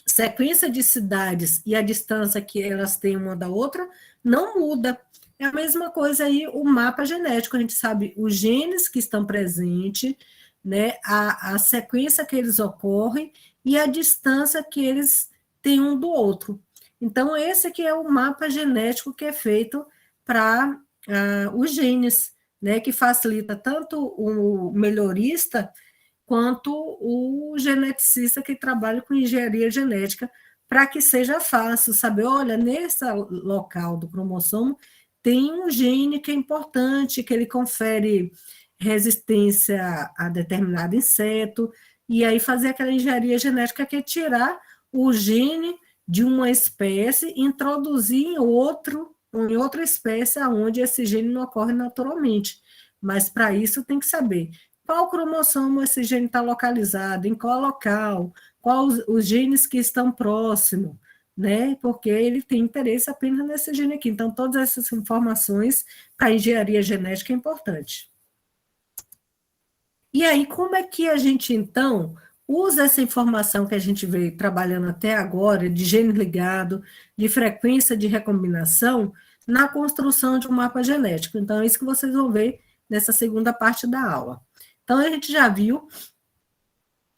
sequência de cidades e a distância que elas têm uma da outra não muda. É a mesma coisa aí, o mapa genético, a gente sabe os genes que estão presentes, né, a sequência que eles ocorrem e a distância que eles têm um do outro. Então, esse aqui é o mapa genético que é feito para os genes, né, que facilita tanto o melhorista quanto o geneticista que trabalha com engenharia genética, para que seja fácil saber, olha, nesse local do cromossomo tem um gene que é importante, que ele confere resistência a determinado inseto, e aí fazer aquela engenharia genética que é tirar o gene de uma espécie e introduzir em outra espécie onde esse gene não ocorre naturalmente. Mas para isso tem que saber qual cromossomo esse gene está localizado, em qual local, quais os genes que estão próximos, né? Porque ele tem interesse apenas nesse gene aqui. Então, todas essas informações para a engenharia genética é importante. E aí, como é que a gente, então, usa essa informação que a gente veio trabalhando até agora, de gene ligado, de frequência de recombinação, na construção de um mapa genético. Então, é isso que vocês vão ver nessa segunda parte da aula. Então, a gente já viu,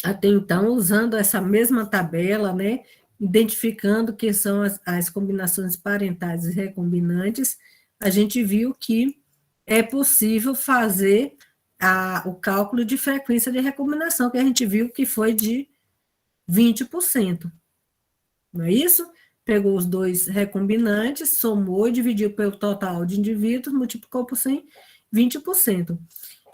até então, usando essa mesma tabela, né, identificando que são as combinações parentais e recombinantes, a gente viu que é possível fazer o cálculo de frequência de recombinação, que a gente viu que foi de 20%. Não é isso? Pegou os dois recombinantes, somou e dividiu pelo total de indivíduos, multiplicou por 100, 20%.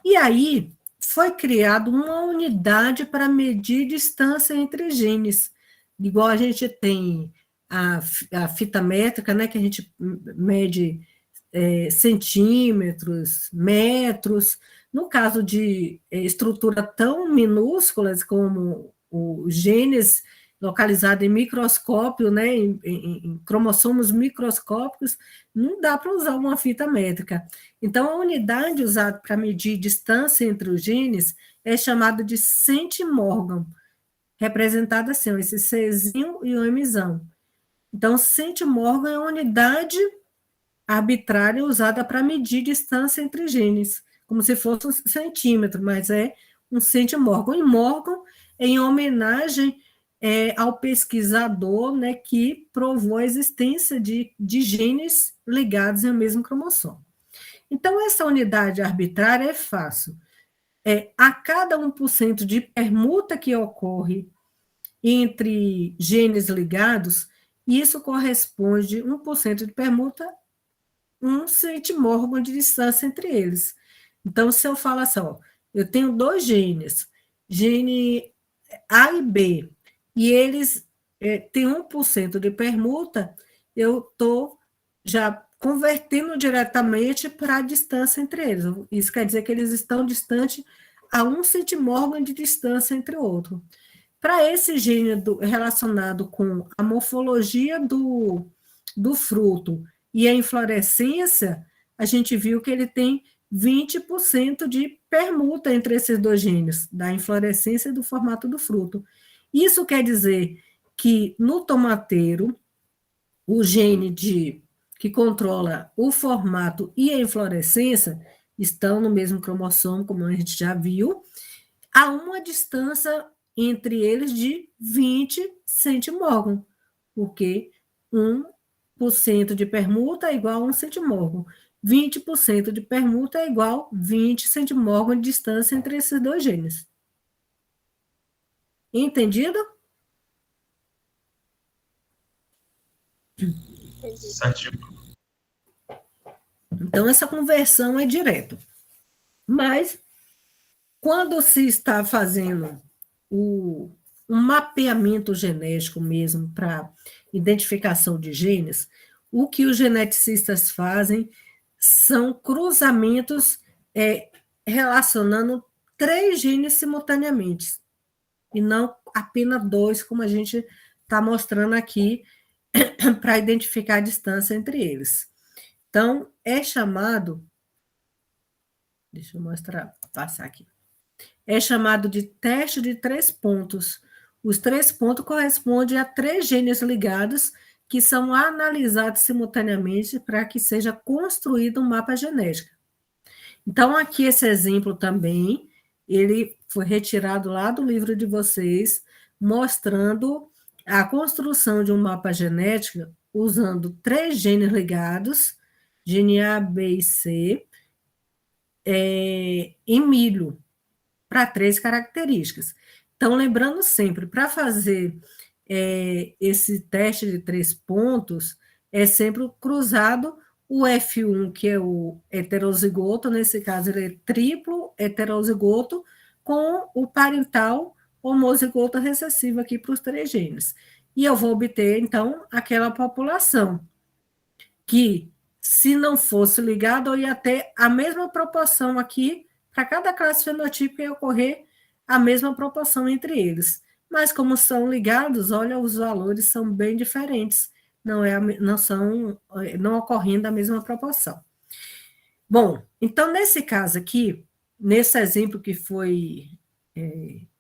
E aí foi criada uma unidade para medir distância entre genes. Igual a gente tem a fita métrica, né, que a gente mede centímetros, metros. No caso de estrutura tão minúsculas como os genes localizados em microscópio, né, em cromossomos microscópicos, não dá para usar uma fita métrica. Então, a unidade usada para medir distância entre os genes é chamada de centimorgan, representada assim, esse Czinho e o Mzão. Então, centimorgan é a unidade arbitrária usada para medir distância entre genes, como se fosse um centímetro, mas é um centimorgan. E morgan é em homenagem ao pesquisador, né, que provou a existência de genes ligados ao mesmo cromossomo. Então, essa unidade arbitrária é fácil. A cada 1% de permuta que ocorre entre genes ligados, isso corresponde, 1% de permuta, um centimorgan de distância entre eles. Então, se eu falo assim, ó, eu tenho dois genes, gene A e B, e eles têm 1% de permuta, eu estou já convertendo diretamente para a distância entre eles. Isso quer dizer que eles estão distantes a 1 centimorgan de distância entre o outro. Para esse gene relacionado com a morfologia do fruto e a inflorescência, a gente viu que ele tem 20% de permuta entre esses dois genes, da inflorescência e do formato do fruto. Isso quer dizer que no tomateiro, o gene que controla o formato e a inflorescência estão no mesmo cromossomo, como a gente já viu, há uma distância entre eles de 20 centimorgan, porque 1% de permuta é igual a 1 centimorgan. 20% de permuta é igual a 20 centimorgan de distância entre esses dois genes. Entendido? Certinho. Então, essa conversão é direto. Mas, quando se está fazendo um mapeamento genético mesmo para identificação de genes, o que os geneticistas fazem são cruzamentos relacionando 3 genes simultaneamente, e não apenas 2, como a gente está mostrando aqui, para identificar a distância entre eles. Então, é chamado, deixa eu passar aqui, é chamado de teste de 3 pontos. Os 3 pontos correspondem a 3 genes ligados que são analisados simultaneamente para que seja construído um mapa genético. Então, aqui esse exemplo também, ele foi retirado lá do livro de vocês, mostrando a construção de um mapa genético usando 3 genes ligados, gene A, B e C, em milho, para 3 características. Então, lembrando sempre, para fazer esse teste de 3 pontos, é sempre cruzado o F1, que é o heterozigoto, nesse caso ele é triplo heterozigoto, com o parental homozigoto recessivo aqui para os 3 genes. E eu vou obter, então, aquela população que, se não fosse ligada, eu ia ter a mesma proporção aqui, para cada classe fenotípica ia ocorrer a mesma proporção entre eles. Mas como são ligados, olha, os valores são bem diferentes, não ocorrendo a mesma proporção. Bom, então nesse caso aqui, nesse exemplo que foi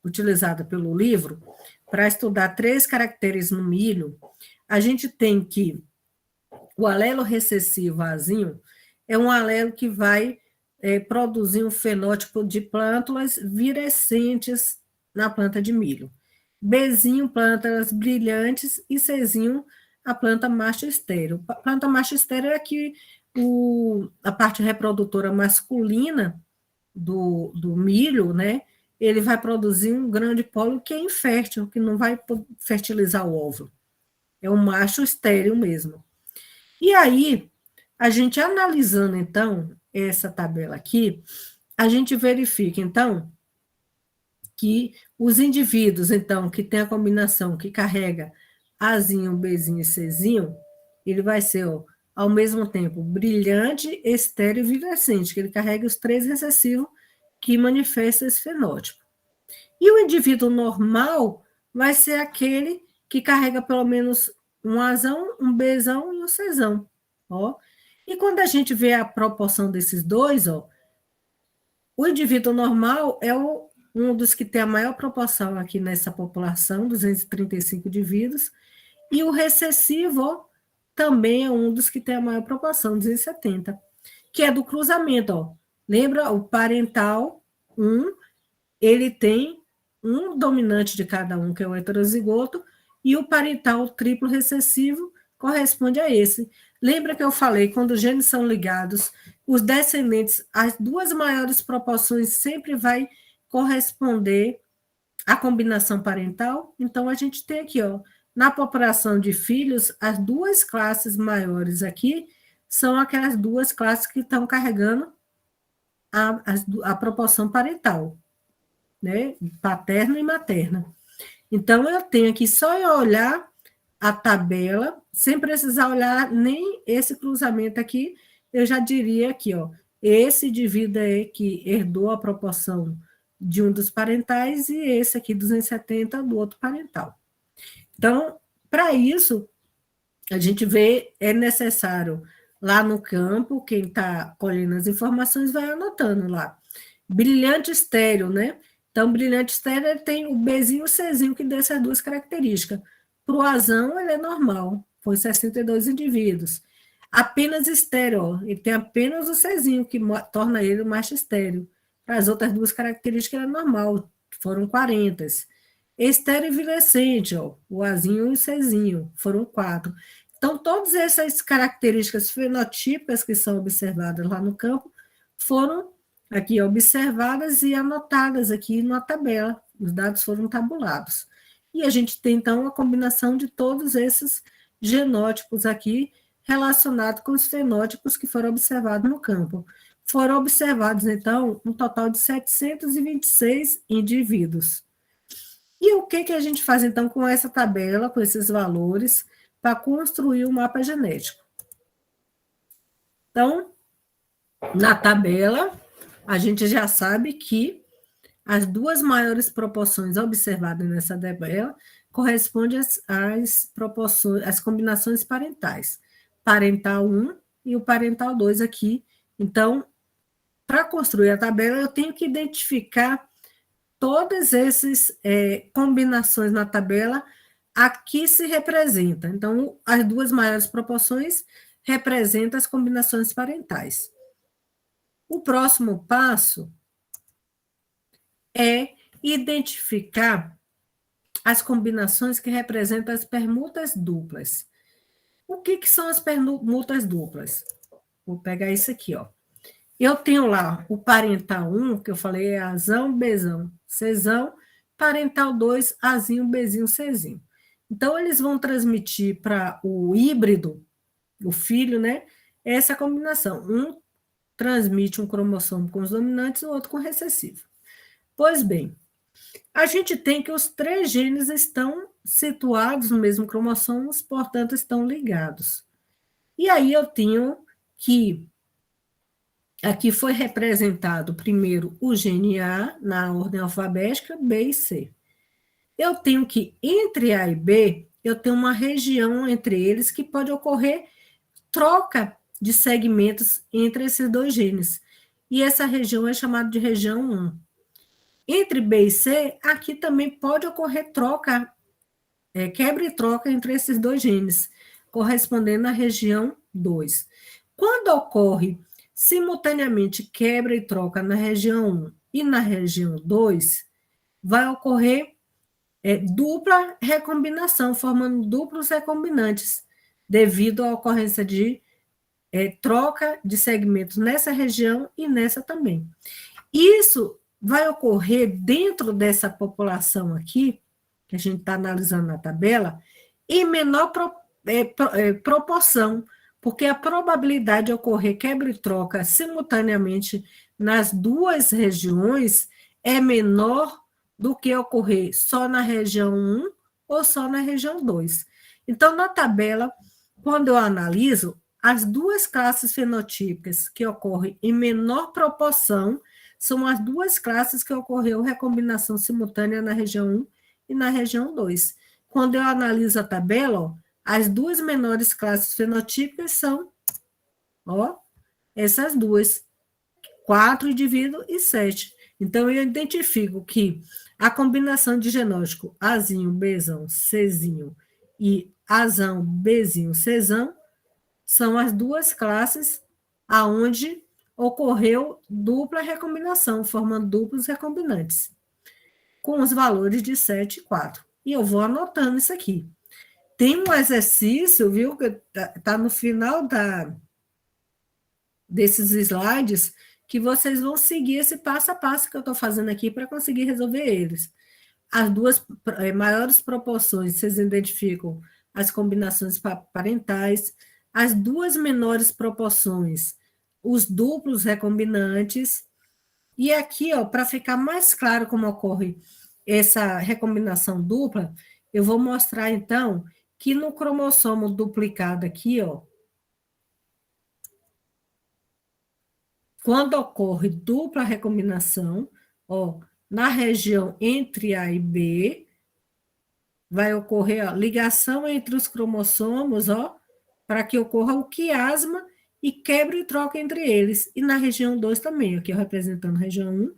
utilizada pelo livro, para estudar 3 caracteres no milho, a gente tem que o alelo recessivo azinho é um alelo que vai produzir um fenótipo de plântulas virescentes na planta de milho. Bzinho, plântulas brilhantes, e Czinho, a planta macho estéril. A planta macho estéril é que a parte reprodutora masculina do milho, né, ele vai produzir um grande pólen que é infértil, que não vai fertilizar o óvulo. É um macho estéril mesmo. E aí, a gente analisando, então, essa tabela aqui, a gente verifica, então, que os indivíduos, então, que tem a combinação que carrega Azinho, Bzinho e Czinho, ele vai ser, ó, ao mesmo tempo, brilhante, estéril e virescente, que ele carrega os 3 recessivos que manifestam esse fenótipo. E o indivíduo normal vai ser aquele que carrega pelo menos um Azão, um Bzão e um Czão. Ó. E quando a gente vê a proporção desses dois, ó, o indivíduo normal é um dos que tem a maior proporção aqui nessa população, 235 indivíduos, e o recessivo, ó, também é um dos que tem a maior proporção, 270, que é do cruzamento. Ó. Lembra? O parental 1, ele tem um dominante de cada um, que é o heterozigoto, e o parental triplo recessivo corresponde a esse. Lembra que eu falei, quando os genes são ligados, os descendentes, as 2 maiores proporções sempre vai corresponder à combinação parental? Então, a gente tem aqui, ó, na população de filhos, as 2 classes maiores aqui são aquelas 2 classes que estão carregando a proporção parental, né? Paterna e materna. Então, eu tenho aqui só eu olhar a tabela, sem precisar olhar nem esse cruzamento aqui, eu já diria aqui, ó, esse indivíduo é que herdou a proporção de um dos parentais e esse aqui, 270, do outro parental. Então, para isso, a gente vê, é necessário, lá no campo, quem está colhendo as informações vai anotando lá. Brilhante estéreo, né? Então, brilhante estéreo, ele tem o Bzinho e o Czinho, que dão essas 2 características. Para o Azão, ele é normal, foi 62 indivíduos. Apenas estéreo, ó, ele tem apenas o Czinho, que torna ele o macho estéreo. Para as outras 2 características, ele é normal, foram 40. Estéreo e virescente, ó, o Azinho e o Czinho, foram 4. Então, todas essas características fenotípicas que são observadas lá no campo foram aqui observadas e anotadas aqui na tabela. Os dados foram tabulados. E a gente tem, então, a combinação de todos esses genótipos aqui relacionados com os fenótipos que foram observados no campo. Foram observados, então, um total de 726 indivíduos. E o que a gente faz, então, com essa tabela, com esses valores, para construir o mapa genético? Então, na tabela, a gente já sabe que as 2 maiores proporções observadas nessa tabela correspondem às proporções, às combinações parentais. Parental 1 e o parental 2 aqui. Então, para construir a tabela, eu tenho que identificar todas essas combinações na tabela aqui se representa. Então, as 2 maiores proporções representam as combinações parentais. O próximo passo é identificar as combinações que representam as permutas duplas. O que são as permutas duplas? Vou pegar isso aqui, ó. Eu tenho lá o parental 1, que eu falei é Azão, Bzão, Czão, parental 2, Azinho, Bzinho, Czinho. Então, eles vão transmitir para o híbrido, o filho, né, essa combinação. Um transmite um cromossomo com os dominantes, o outro com recessivo. Pois bem, a gente tem que os 3 genes estão situados no mesmo cromossomo, portanto, estão ligados. E aí eu tenho que aqui foi representado primeiro o gene A, na ordem alfabética, B e C. Eu tenho que, entre A e B, eu tenho uma região entre eles que pode ocorrer troca de segmentos entre esses 2 genes. E essa região é chamada de região 1. Entre B e C, aqui também pode ocorrer troca, quebra e troca entre esses dois genes, correspondendo à região 2. Quando ocorre simultaneamente quebra e troca na região 1 e na região 2, vai ocorrer dupla recombinação, formando duplos recombinantes, devido à ocorrência de troca de segmentos nessa região e nessa também. Isso vai ocorrer dentro dessa população aqui, que a gente está analisando na tabela, em menor proporção, porque a probabilidade de ocorrer quebra e troca simultaneamente nas duas regiões é menor do que ocorrer só na região 1 ou só na região 2. Então, na tabela, quando eu analiso, as duas classes fenotípicas que ocorrem em menor proporção são as duas classes que ocorreu recombinação simultânea na região 1 e na região 2. Quando eu analiso a tabela, ó, as duas menores classes fenotípicas são, essas duas, 4 indivíduos e 7. Então, eu identifico que a combinação de genótipo Azinho, Bzão, Czinho e Azão, Bzinho, Czão são as duas classes aonde ocorreu dupla recombinação, formando duplos recombinantes, com os valores de 7 e 4. E eu vou anotando isso aqui. Tem um exercício, viu, que está no final desses slides, que vocês vão seguir esse passo a passo que eu estou fazendo aqui para conseguir resolver eles. As duas maiores proporções, vocês identificam as combinações parentais, as duas menores proporções, os duplos recombinantes, e aqui, para ficar mais claro como ocorre essa recombinação dupla, eu vou mostrar, então, que no cromossomo duplicado aqui, quando ocorre dupla recombinação, na região entre A e B, vai ocorrer ligação entre os cromossomos, para que ocorra o quiasma e quebra e troca entre eles. E na região 2 também, aqui representando região 1,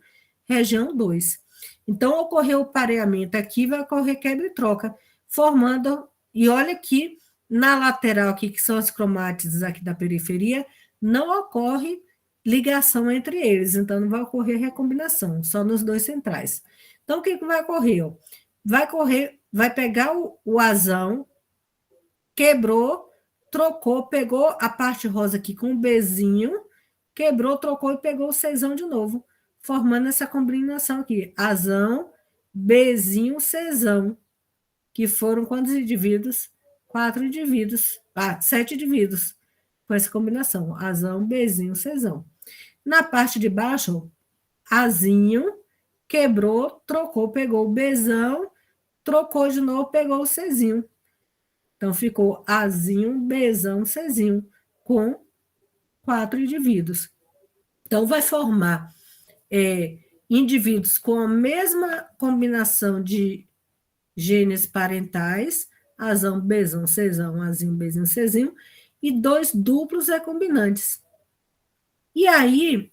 região 2. Então, ocorreu o pareamento aqui, vai ocorrer quebra e troca, formando, e olha aqui, na lateral aqui, que são as cromátides aqui da periferia, não ocorre ligação entre eles, então não vai ocorrer recombinação, só nos dois centrais. Então, o que vai ocorrer? Vai pegar o azão, quebrou, trocou, pegou a parte rosa aqui com o Bzinho, quebrou, trocou e pegou o Czão de novo, formando essa combinação aqui, azão, Bzinho, Czão, que foram quantos indivíduos? 7 indivíduos, com essa combinação, azão, Bzinho, Czão. Na parte de baixo, azinho, quebrou, trocou, pegou o Bzão, trocou de novo, pegou o Czinho. Então, ficou Azinho, Bzão, Czinho, com 4 indivíduos. Então, vai formar indivíduos com a mesma combinação de genes parentais, Azão, Bzão, Czão, Azinho, Bzinho, Czinho, e 2 duplos recombinantes. E aí,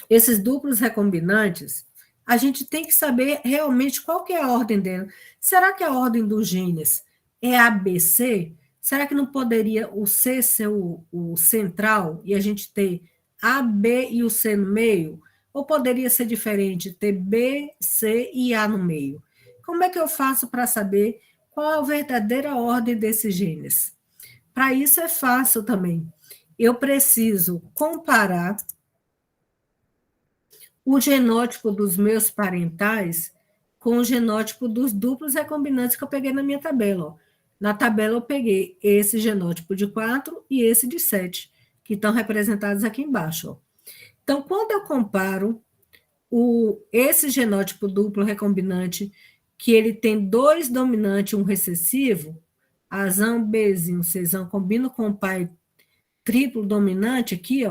esses duplos recombinantes, a gente tem que saber realmente qual que é a ordem dela. Será que a ordem dos genes é ABC? Será que não poderia o C ser o central e a gente ter A, B e o C no meio? Ou poderia ser diferente, ter B, C e A no meio? Como é que eu faço para saber qual é a verdadeira ordem desses genes? Para isso é fácil também. Eu preciso comparar o genótipo dos meus parentais com o genótipo dos duplos recombinantes que eu peguei na minha tabela. Na tabela eu peguei esse genótipo de 4 e esse de 7, que estão representados aqui embaixo. Então, quando eu comparo esse genótipo duplo recombinante, que ele tem 2 dominantes e 1 recessivo, Azão, Bzinho, Czão, combino com o pai triplo dominante aqui,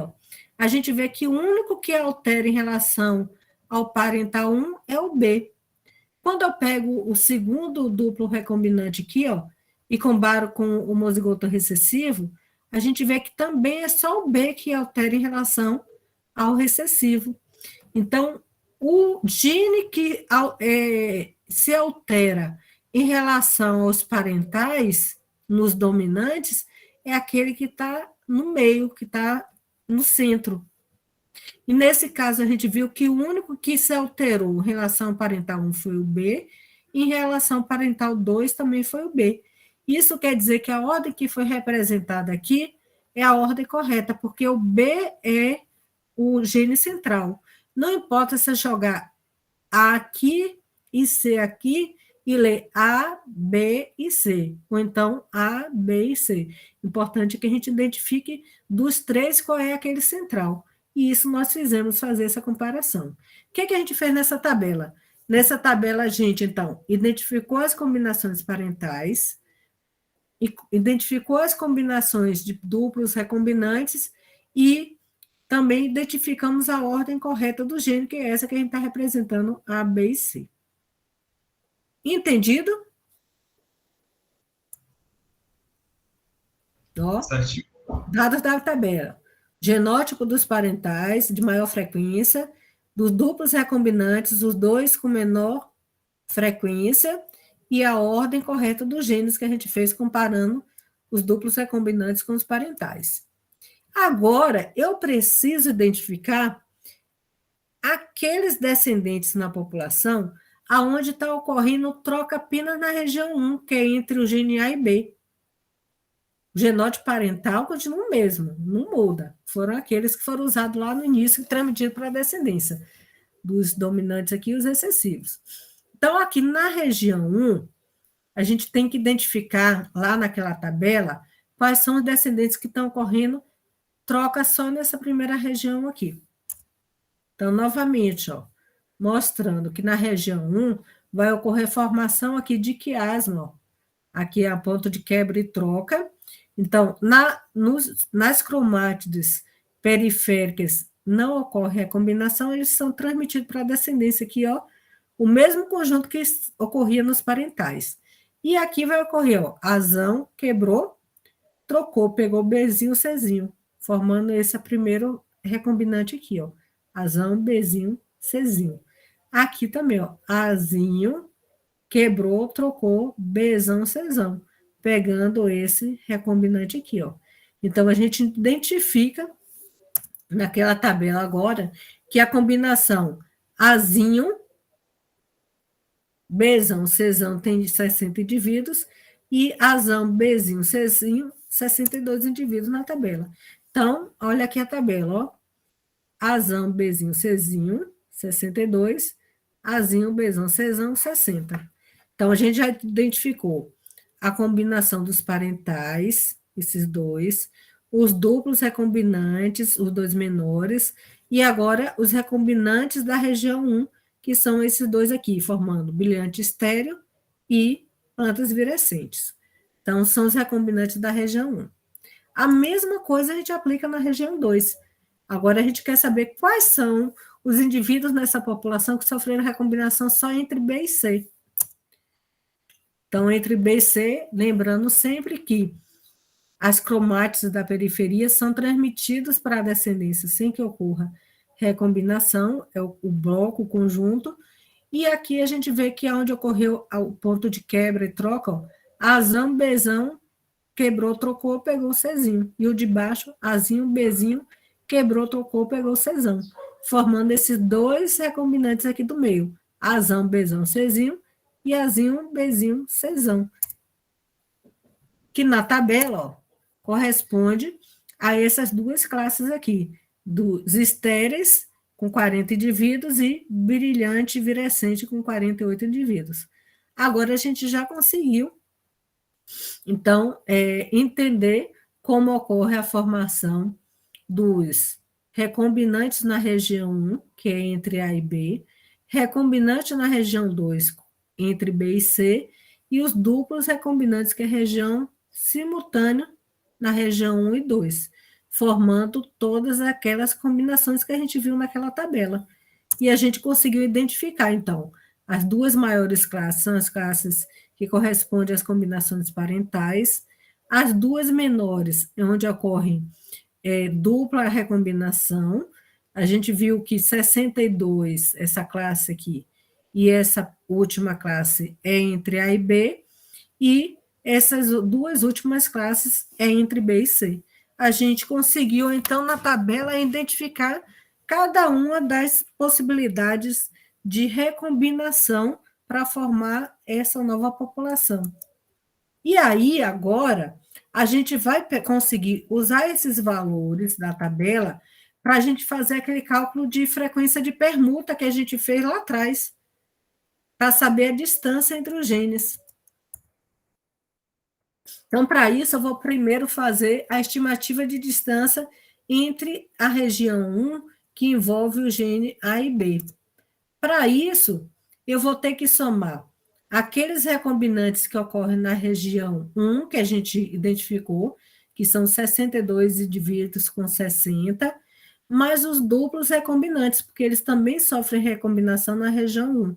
a gente vê que o único que altera em relação ao parental 1 é o B. Quando eu pego o segundo duplo recombinante aqui, e comparo com o homozigoto recessivo, a gente vê que também é só o B que altera em relação ao recessivo. Então, O gene que se altera em relação aos parentais, nos dominantes, é aquele que está no meio, que está no centro. E nesse caso, a gente viu que o único que se alterou em relação ao parental 1 foi o B, e em relação ao parental 2 também foi o B. Isso quer dizer que a ordem que foi representada aqui é a ordem correta, porque o B é o gene central. Não importa se eu jogar A aqui e C aqui e ler A, B e C, ou então A, B e C. Importante que a gente identifique dos três qual é aquele central. E isso nós fizemos fazer essa comparação. O que a gente fez nessa tabela? Nessa tabela, a gente, então, identificou as combinações parentais, identificou as combinações de duplos recombinantes e também identificamos a ordem correta do gene, que é essa que a gente está representando, A, B e C. Entendido? Ó, Certinho. dados da tabela. Genótipo dos parentais de maior frequência, dos duplos recombinantes, os dois com menor frequência, e a ordem correta dos genes que a gente fez comparando os duplos recombinantes com os parentais. Agora, eu preciso identificar aqueles descendentes na população aonde está ocorrendo troca apenas na região 1, que é entre o gene A e B. O genótipo parental continua o mesmo, não muda. Foram aqueles que foram usados lá no início e transmitidos para a descendência, dos dominantes aqui e os recessivos. Então, aqui na região 1, a gente tem que identificar lá naquela tabela quais são os descendentes que estão ocorrendo troca só nessa primeira região aqui. Então, novamente, ó, mostrando que na região 1 vai ocorrer formação aqui de quiasma, ó. Aqui é a ponto de quebra e troca. Então, nas cromátides periféricas não ocorre a combinação, eles são transmitidos para a descendência aqui, ó, o mesmo conjunto que ocorria nos parentais. E aqui vai ocorrer, ó, azão, quebrou, trocou, pegou Bzinho, Czinho, formando esse primeiro recombinante aqui, ó, azão, Bzinho, Czinho. Aqui também, ó, azinho, quebrou, trocou, Bzão, Czão, pegando esse recombinante aqui, ó. Então, a gente identifica naquela tabela agora que a combinação azinho, Bzão, Czão tem 60 indivíduos e azão, Bzinho, Czinho, 62 indivíduos na tabela. Então, olha aqui a tabela, ó. Azão, Bzinho, Czinho, 62, azinho, Bzão, Czão, 60. Então, a gente já identificou a combinação dos parentais, esses dois, os duplos recombinantes, os dois menores, e agora os recombinantes da região 1, que são esses dois aqui, formando brilhante estéreo e plantas virescentes. Então, são os recombinantes da região 1. A mesma coisa a gente aplica na região 2. Agora, a gente quer saber quais são os indivíduos nessa população que sofreram recombinação só entre B e C. Então, entre B e C, lembrando sempre que as cromátides da periferia são transmitidas para a descendência sem que ocorra recombinação, é o bloco, o conjunto, e aqui a gente vê que é onde ocorreu o ponto de quebra e troca, ó, azão, Bzão, quebrou, trocou, pegou o Czinho, e o de baixo, azinho, Bzinho, quebrou, trocou, pegou o Czão, formando esses dois recombinantes aqui do meio, azão, Bzão, Czinho, e azinho, Bzinho, Czão, que na tabela, ó, corresponde a essas duas classes aqui, dos estéreis, com 40 indivíduos, e brilhante virescente, com 48 indivíduos. Agora, a gente já conseguiu, então, entender como ocorre a formação dos recombinantes na região 1, que é entre A e B, recombinante na região 2, entre B e C, e os duplos recombinantes, que é a região simultânea na região 1 e 2, formando todas aquelas combinações que a gente viu naquela tabela. E a gente conseguiu identificar, então, as duas maiores classes são as classes que correspondem às combinações parentais, as duas menores, onde ocorrem dupla recombinação, A gente viu que 62, essa classe aqui, e essa última classe é entre A e B, e essas duas últimas classes é entre B e C. A gente conseguiu, então, na tabela, identificar cada uma das possibilidades de recombinação para formar essa nova população. E aí, agora, a gente vai conseguir usar esses valores da tabela para a gente fazer aquele cálculo de frequência de permuta que a gente fez lá atrás, para saber a distância entre os genes. Então, para isso, eu vou primeiro fazer a estimativa de distância entre a região 1, que envolve o gene A e B. Para isso, eu vou ter que somar aqueles recombinantes que ocorrem na região 1, que a gente identificou, que são 62 indivíduos com 60, mais os duplos recombinantes, porque eles também sofrem recombinação na região 1.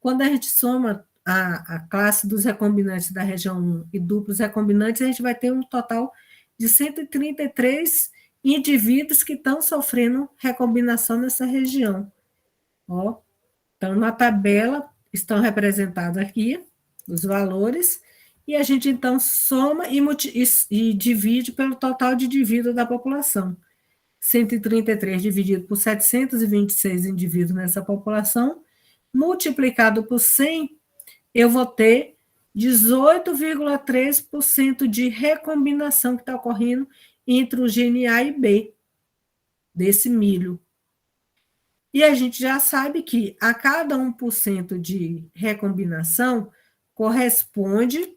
Quando a gente soma a classe dos recombinantes da região 1 e duplos recombinantes, a gente vai ter um total de 133 indivíduos que estão sofrendo recombinação nessa região. Ó, então, na tabela, estão representados aqui os valores, e a gente, então, soma e divide pelo total de indivíduos da população. 133 dividido por 726 indivíduos nessa população, multiplicado por 100, eu vou ter 18,3% de recombinação que está ocorrendo entre o gene A e B desse milho. E a gente já sabe que a cada 1% de recombinação corresponde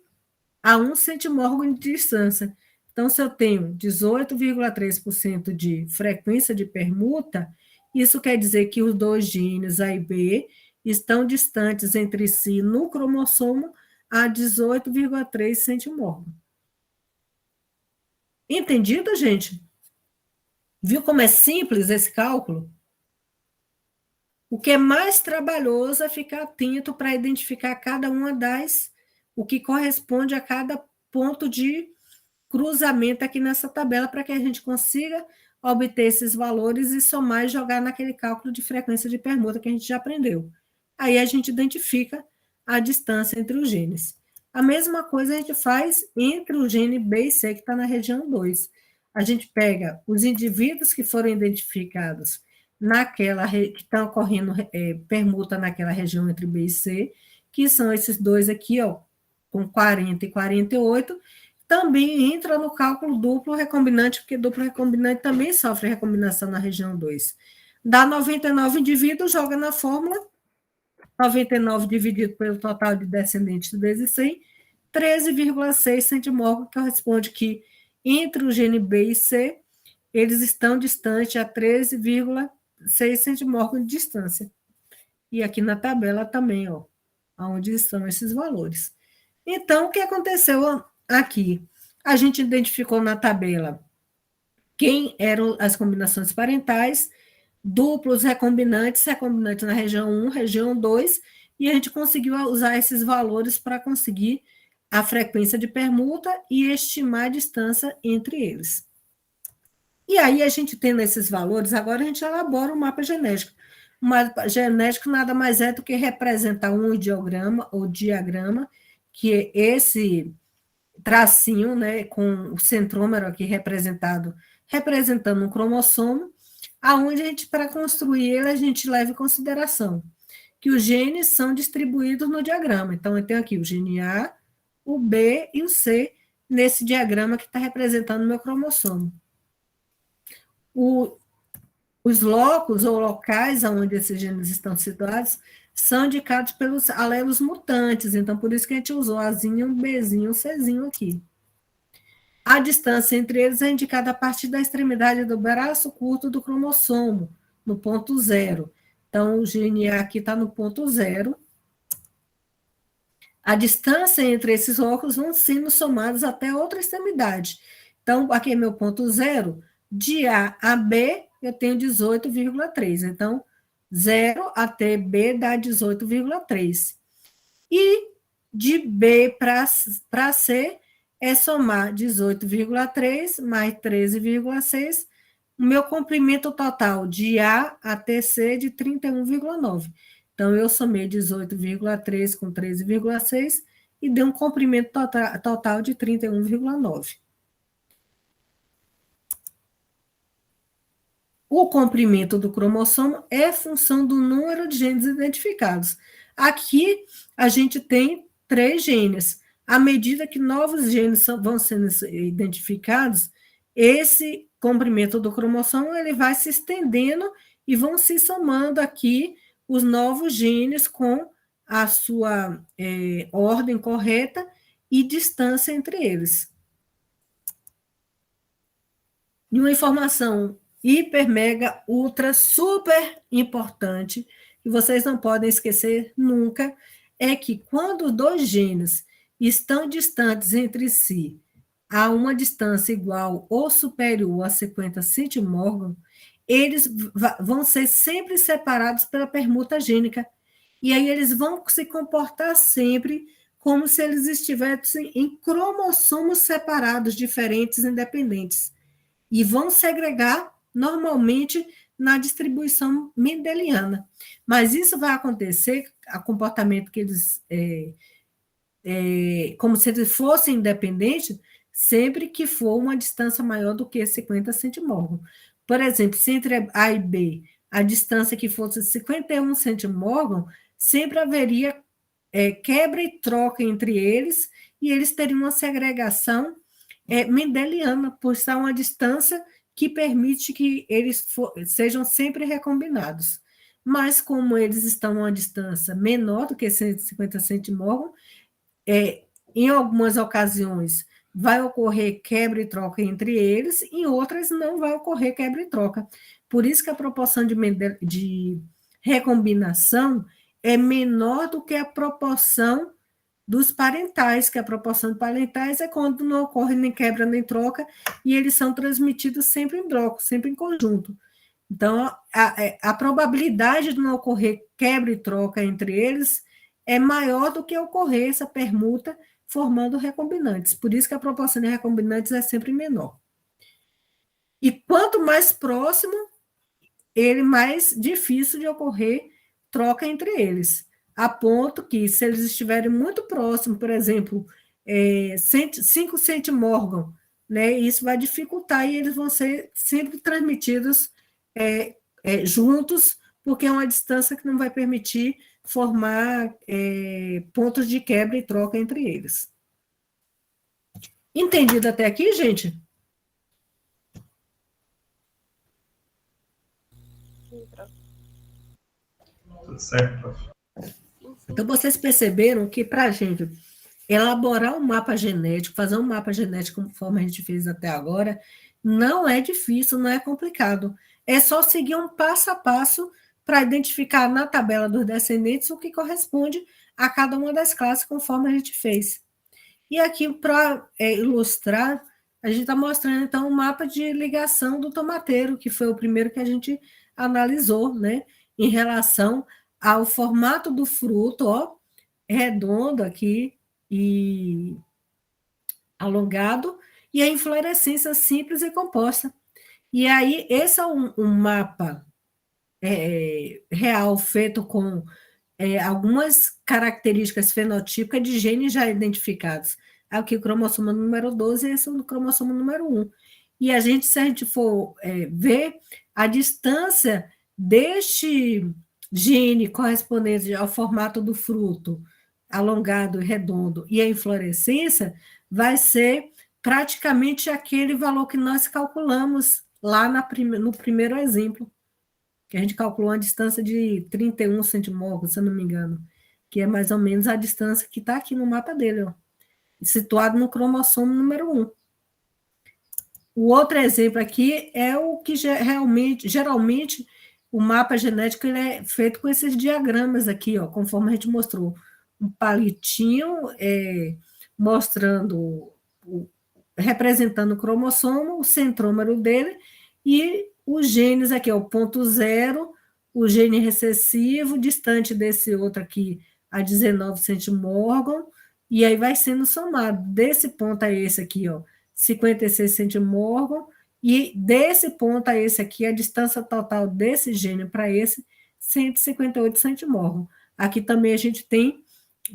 a 1 centimórgão de distância. Então, se eu tenho 18,3% de frequência de permuta, isso quer dizer que os dois genes A e B estão distantes entre si no cromossomo a 18,3 centimórgão. Entendido, gente? Viu como é simples esse cálculo? O que é mais trabalhoso é ficar atento para identificar cada uma o que corresponde a cada ponto de cruzamento aqui nessa tabela, para que a gente consiga obter esses valores e somar e jogar naquele cálculo de frequência de permuta que a gente já aprendeu. Aí a gente identifica a distância entre os genes. A mesma coisa a gente faz entre o gene B e C, que está na região 2. A gente pega os indivíduos que foram identificados naquela que estão ocorrendo permuta naquela região entre B e C, que são esses dois aqui, ó, com 40 e 48, também entra no cálculo duplo recombinante, porque duplo recombinante também sofre recombinação na região 2. Dá 99 indivíduos, joga na fórmula, 99 dividido pelo total de descendentes vezes 100, 13,6 centimórgão, que corresponde que entre o gene B e C, eles estão distantes a 13,6 centimórgão de distância. E aqui na tabela também, ó, onde estão esses valores. Então, o que aconteceu aqui? A gente identificou na tabela quem eram as combinações parentais, duplos recombinantes na região 1, região 2, e a gente conseguiu usar esses valores para conseguir a frequência de permuta e estimar a distância entre eles. E aí, a gente tendo esses valores, agora a gente elabora um mapa genético. O mapa genético nada mais é do que representar um ideograma ou diagrama, que é esse tracinho, né, com o centrômero aqui representando um cromossomo, aonde a gente, para construir ele, a gente leva em consideração que os genes são distribuídos no diagrama. Então, eu tenho aqui o gene A, o B e o C nesse diagrama que está representando o meu cromossomo. Os locos ou locais onde esses genes estão situados são indicados pelos alelos mutantes, então por isso que a gente usou Azinho, Bzinho, Czinho aqui. A distância entre eles é indicada a partir da extremidade do braço curto do cromossomo, no ponto 0. Então, o gene A aqui está no ponto 0. A distância entre esses locos vão sendo somados até outra extremidade. Então, aqui é meu ponto 0. De A a B, eu tenho 18,3. Então, 0 até B dá 18,3. E de B para C é somar 18,3 mais 13,6 o meu comprimento total de A até C é de 31,9. Então, eu somei 18,3 com 13,6 e deu um comprimento total de 31,9. O comprimento do cromossomo é função do número de genes identificados. Aqui, a gente tem 3 genes. À medida que novos genes vão sendo identificados, esse comprimento do cromossomo ele vai se estendendo e vão se somando aqui os novos genes com a sua ordem correta e distância entre eles. E uma informação hiper, mega, ultra, super importante, que vocês não podem esquecer nunca, é que quando 2 genes estão distantes entre si, a uma distância igual ou superior a 50 centimorgão, eles vão ser sempre separados pela permuta gênica, e aí eles vão se comportar sempre como se eles estivessem em cromossomos separados, diferentes, independentes, e vão segregar normalmente na distribuição mendeliana. Mas isso vai acontecer, a comportamento que eles, como se eles fossem independentes, sempre que for uma distância maior do que 50 centimorgão. Por exemplo, se entre A e B a distância que fosse 51 centimorgão, sempre haveria quebra e troca entre eles, e eles teriam uma segregação mendeliana, por estar uma distância que permite que eles sejam sempre recombinados. Mas, como eles estão a uma distância menor do que 150 centimorgão, em algumas ocasiões vai ocorrer quebra e troca entre eles, em outras não vai ocorrer quebra e troca. Por isso que a proporção de recombinação é menor do que a proporção dos parentais, que a proporção de parentais é quando não ocorre nem quebra nem troca, e eles são transmitidos sempre em bloco, sempre em conjunto. Então, a probabilidade de não ocorrer quebra e troca entre eles é maior do que ocorrer essa permuta formando recombinantes. Por isso que a proporção de recombinantes é sempre menor. E quanto mais próximo, ele mais difícil de ocorrer troca entre eles. A ponto que, se eles estiverem muito próximos, por exemplo, 5 centimorgão, né, isso vai dificultar e eles vão ser sempre transmitidos juntos, porque é uma distância que não vai permitir formar pontos de quebra e troca entre eles. Entendido até aqui, gente? Tudo certo, prof. Então, vocês perceberam que, para a gente elaborar um mapa genético, fazer um mapa genético conforme a gente fez até agora, não é difícil, não é complicado. É só seguir um passo a passo para identificar na tabela dos descendentes o que corresponde a cada uma das classes, conforme a gente fez. E aqui, para ilustrar, a gente está mostrando, então, o mapa de ligação do tomateiro, que foi o primeiro que a gente analisou, né, em relação ao formato do fruto, ó, redondo aqui e alongado, e a inflorescência simples e composta. E aí, esse é um mapa real feito com algumas características fenotípicas de genes já identificados. Aqui o cromossomo número 12 e esse é o cromossomo número 1. E a gente, se a gente for ver a distância deste gene correspondente ao formato do fruto, alongado e redondo, e a inflorescência, vai ser praticamente aquele valor que nós calculamos lá no primeiro exemplo, que a gente calculou uma distância de 31 centimorgos, se eu não me engano, que é mais ou menos a distância que está aqui no mapa dele, ó, situado no cromossomo número 1. O outro exemplo aqui é o que geralmente, o mapa genético ele é feito com esses diagramas aqui, ó, conforme a gente mostrou. Um palitinho mostrando, representando o cromossomo, o centrômero dele, e os genes aqui, ó, o ponto 0, o gene recessivo, distante desse outro aqui, a 19 centimorgão, e aí vai sendo somado. Desse ponto a esse aqui, ó, 56 centimorgão, E desse ponto a esse aqui, a distância total desse gene para esse, 158 centimorgos. Aqui também a gente tem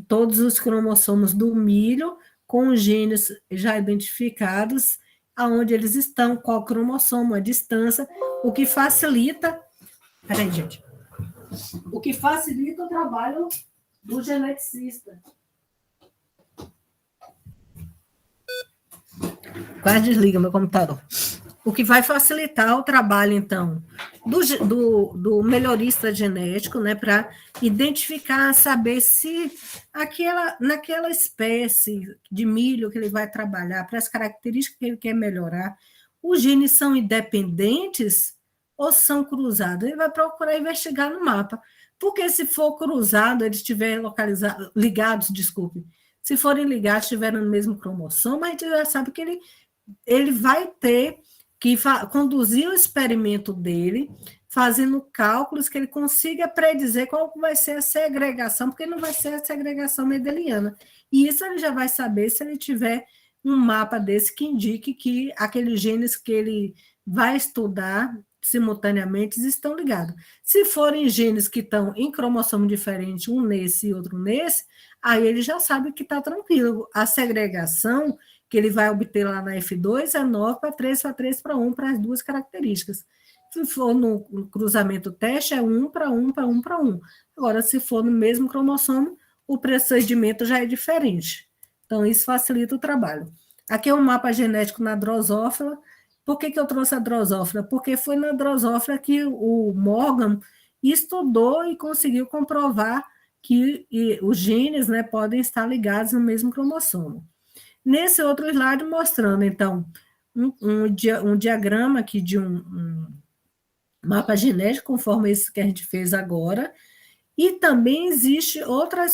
todos os cromossomos do milho, com os genes já identificados, aonde eles estão, qual cromossomo, a distância, o que facilita... Peraí, gente. O que facilita o trabalho do geneticista. Quase desliga meu computador. O que vai facilitar o trabalho, então, do melhorista genético, né, para identificar, saber se naquela espécie de milho que ele vai trabalhar, para as características que ele quer melhorar, os genes são independentes ou são cruzados? Ele vai procurar investigar no mapa. Porque se for cruzado, eles estiverem ligados, desculpe, se forem ligados, estiverem no mesmo cromossomo, a gente já sabe que ele vai ter que conduzir o experimento dele, fazendo cálculos que ele consiga predizer qual vai ser a segregação, porque não vai ser a segregação mendeliana. E isso ele já vai saber se ele tiver um mapa desse que indique que aqueles genes que ele vai estudar simultaneamente estão ligados. Se forem genes que estão em cromossomo diferente, um nesse e outro nesse, aí ele já sabe que está tranquilo. A segregação que ele vai obter lá na F2 é 9 para 3 para 3 para 1 para as duas características. Se for no cruzamento teste, é 1 para 1 para 1 para 1. Agora, se for no mesmo cromossomo, o procedimento já é diferente. Então, isso facilita o trabalho. Aqui é um mapa genético na drosófila. Por que eu trouxe a drosófila? Porque foi na drosófila que o Morgan estudou e conseguiu comprovar que os genes, né, podem estar ligados no mesmo cromossomo. Nesse outro slide, mostrando, então, um diagrama aqui de um mapa genético, conforme esse que a gente fez agora, e também existe outra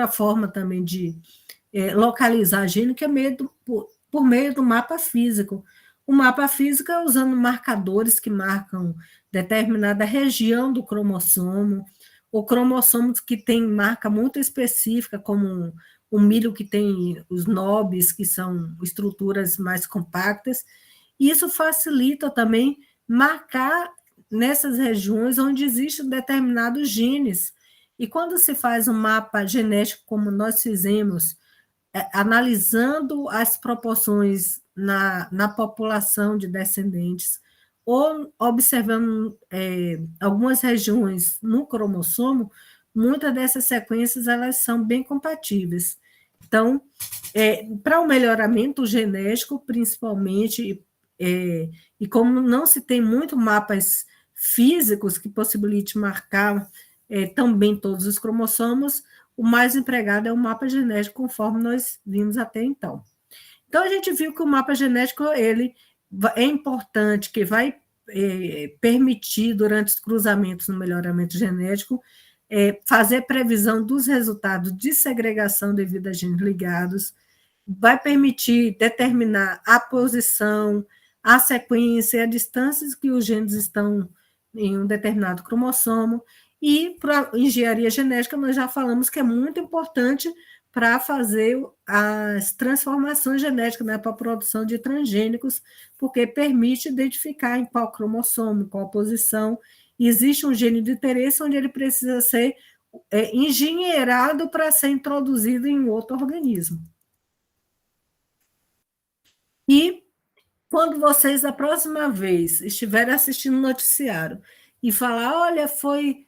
forma também de localizar gene, que é por meio do mapa físico. O mapa físico é usando marcadores que marcam determinada região do cromossomo, ou cromossomos que tem marca muito específica, como o milho que tem os nobres, que são estruturas mais compactas. Isso facilita também marcar nessas regiões onde existem determinados genes. E quando se faz um mapa genético, como nós fizemos, analisando as proporções na população de descendentes, ou observando algumas regiões no cromossomo, muitas dessas sequências elas são bem compatíveis. Então, para o melhoramento genético, principalmente, e como não se tem muito mapas físicos que possibilitem marcar também todos os cromossomos, o mais empregado é o mapa genético, conforme nós vimos até então. Então, a gente viu que o mapa genético ele é importante, que vai permitir, durante os cruzamentos no melhoramento genético, fazer previsão dos resultados de segregação devido a genes ligados, vai permitir determinar a posição, a sequência, a distância que os genes estão em um determinado cromossomo. E para a engenharia genética, nós já falamos que é muito importante para fazer as transformações genéticas, né, para a produção de transgênicos, porque permite identificar em qual cromossomo, qual posição. Existe um gene de interesse onde ele precisa ser engenheirado para ser introduzido em outro organismo. E quando vocês, da próxima vez, estiverem assistindo o noticiário e falar, olha, foi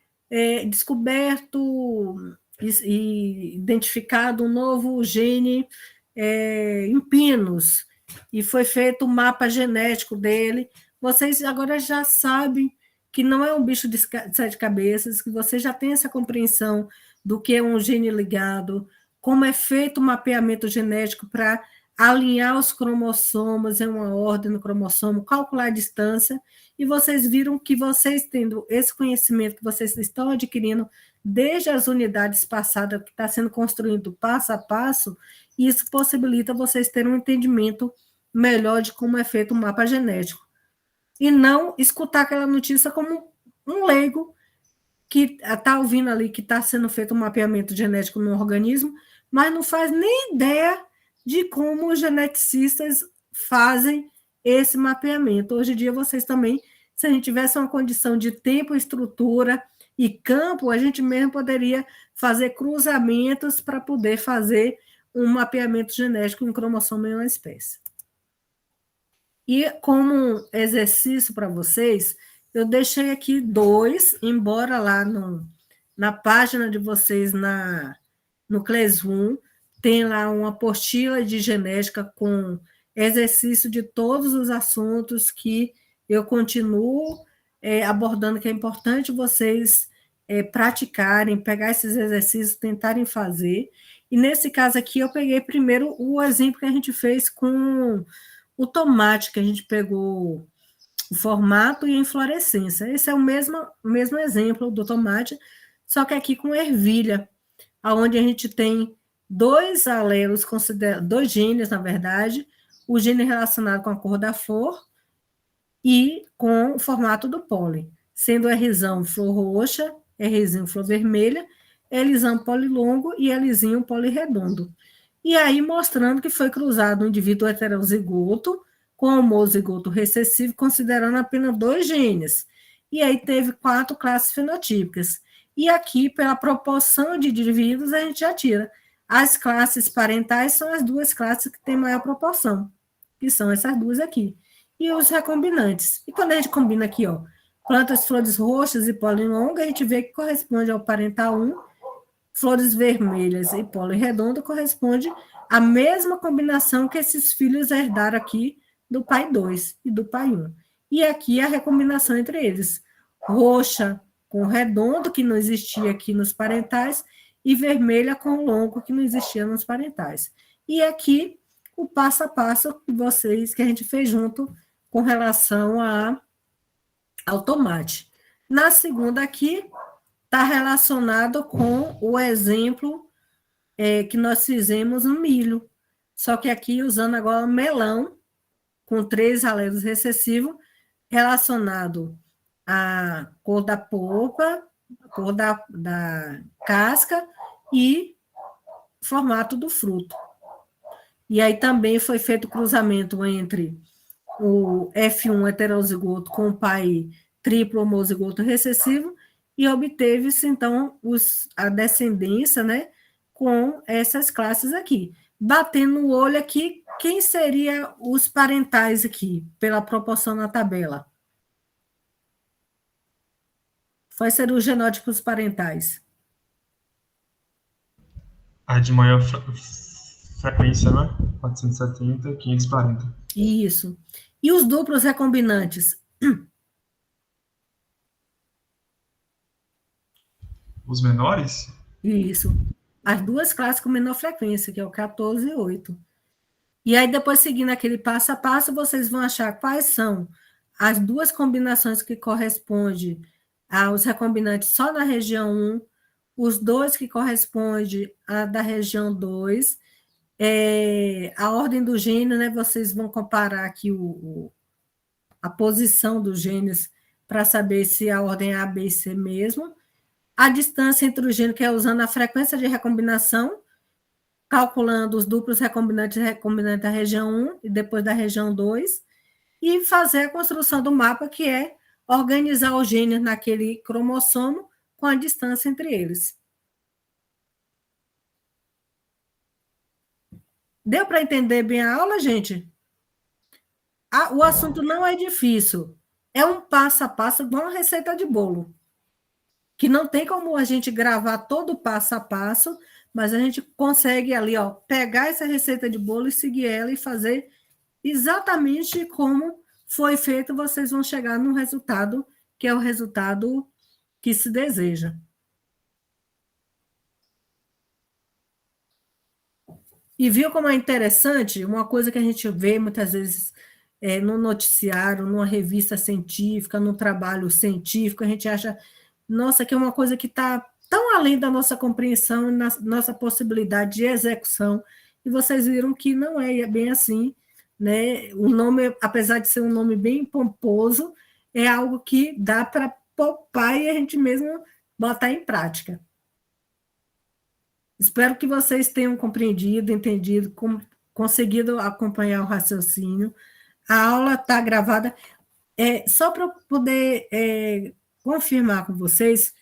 descoberto e identificado um novo gene em pinos, e foi feito um mapa genético dele, vocês agora já sabem que não é um bicho de 7 cabeças, que você já tem essa compreensão do que é um gene ligado, como é feito o mapeamento genético para alinhar os cromossomos em uma ordem no cromossomo, calcular a distância, e vocês viram que vocês tendo esse conhecimento que vocês estão adquirindo desde as unidades passadas, que está sendo construído passo a passo, isso possibilita vocês terem um entendimento melhor de como é feito o mapa genético. E não escutar aquela notícia como um leigo que está ouvindo ali que está sendo feito um mapeamento genético no organismo, mas não faz nem ideia de como os geneticistas fazem esse mapeamento. Hoje em dia, vocês também, se a gente tivesse uma condição de tempo, estrutura e campo, a gente mesmo poderia fazer cruzamentos para poder fazer um mapeamento genético em cromossomo em uma espécie. E como exercício para vocês, eu deixei aqui 2, embora lá na página de vocês, no Classroom, tem lá uma apostila de genética com exercício de todos os assuntos que eu continuo abordando, que é importante vocês praticarem, pegar esses exercícios, tentarem fazer. E nesse caso aqui, eu peguei primeiro o exemplo que a gente fez com o tomate, que a gente pegou o formato e a inflorescência. Esse é o mesmo exemplo do tomate, só que aqui com ervilha, onde a gente tem 2 alelos, 2 genes, na verdade, o gene relacionado com a cor da flor e com o formato do pólen, sendo Rzão flor roxa, Rzinho flor vermelha, Lzão polilongo e Lzinho poliredondo. E aí mostrando que foi cruzado um indivíduo heterozigoto com homozigoto recessivo, considerando apenas 2 genes. E aí teve 4 classes fenotípicas. E aqui, pela proporção de indivíduos, a gente já tira. As classes parentais são as 2 classes que têm maior proporção, que são essas 2 aqui. E os recombinantes. E quando a gente combina aqui, ó, plantas, flores roxas e pólen longo, a gente vê que corresponde ao parental 1, flores vermelhas e pólen redondo corresponde à mesma combinação que esses filhos herdaram aqui do pai 2 e do pai 1. E aqui a recombinação entre eles. Roxa com redondo, que não existia aqui nos parentais, e vermelha com longo, que não existia nos parentais. E aqui o passo a passo que a gente fez junto com relação ao tomate. Na segunda aqui, está relacionado com o exemplo que nós fizemos no milho. Só que aqui usando agora melão, com 3 alelos recessivos, relacionado à cor da polpa, cor da casca e formato do fruto. E aí também foi feito cruzamento entre o F1 heterozigoto com o pai triplo homozigoto recessivo e obteve-se, então, a descendência, né, com essas classes aqui. Batendo o olho aqui, quem seria os parentais aqui, pela proporção na tabela? Quais seriam os genótipos parentais? A de maior frequência, né? 470, 540. Isso. E os duplos recombinantes? Os menores? Isso. As 2 classes com menor frequência, que é o 14 e 8. E aí, depois, seguindo aquele passo a passo, vocês vão achar quais são as 2 combinações que correspondem aos recombinantes só na região 1, os 2 que correspondem à da região 2, a ordem do gene, né? Vocês vão comparar aqui a posição dos genes para saber se a ordem é A, B e C mesmo. A distância entre o gene, que é usando a frequência de recombinação, calculando os duplos recombinantes da região 1 e depois da região 2, e fazer a construção do mapa, que é organizar os genes naquele cromossomo com a distância entre eles. Deu para entender bem a aula, gente? O assunto não é difícil. É um passo a passo, igual uma receita de bolo. Que não tem como a gente gravar todo o passo a passo, mas a gente consegue ali, ó, pegar essa receita de bolo e seguir ela e fazer exatamente como foi feito, vocês vão chegar no resultado, que é o resultado que se deseja. E viu como é interessante? Uma coisa que a gente vê muitas vezes no noticiário, numa revista científica, no trabalho científico, a gente acha, nossa, que é uma coisa que está tão além da nossa compreensão e da nossa possibilidade de execução, e vocês viram que não é bem assim, né? O nome, apesar de ser um nome bem pomposo, é algo que dá para poupar e a gente mesmo botar em prática. Espero que vocês tenham compreendido, entendido, conseguido acompanhar o raciocínio. a aula está gravada. Só para poder confirmar com vocês,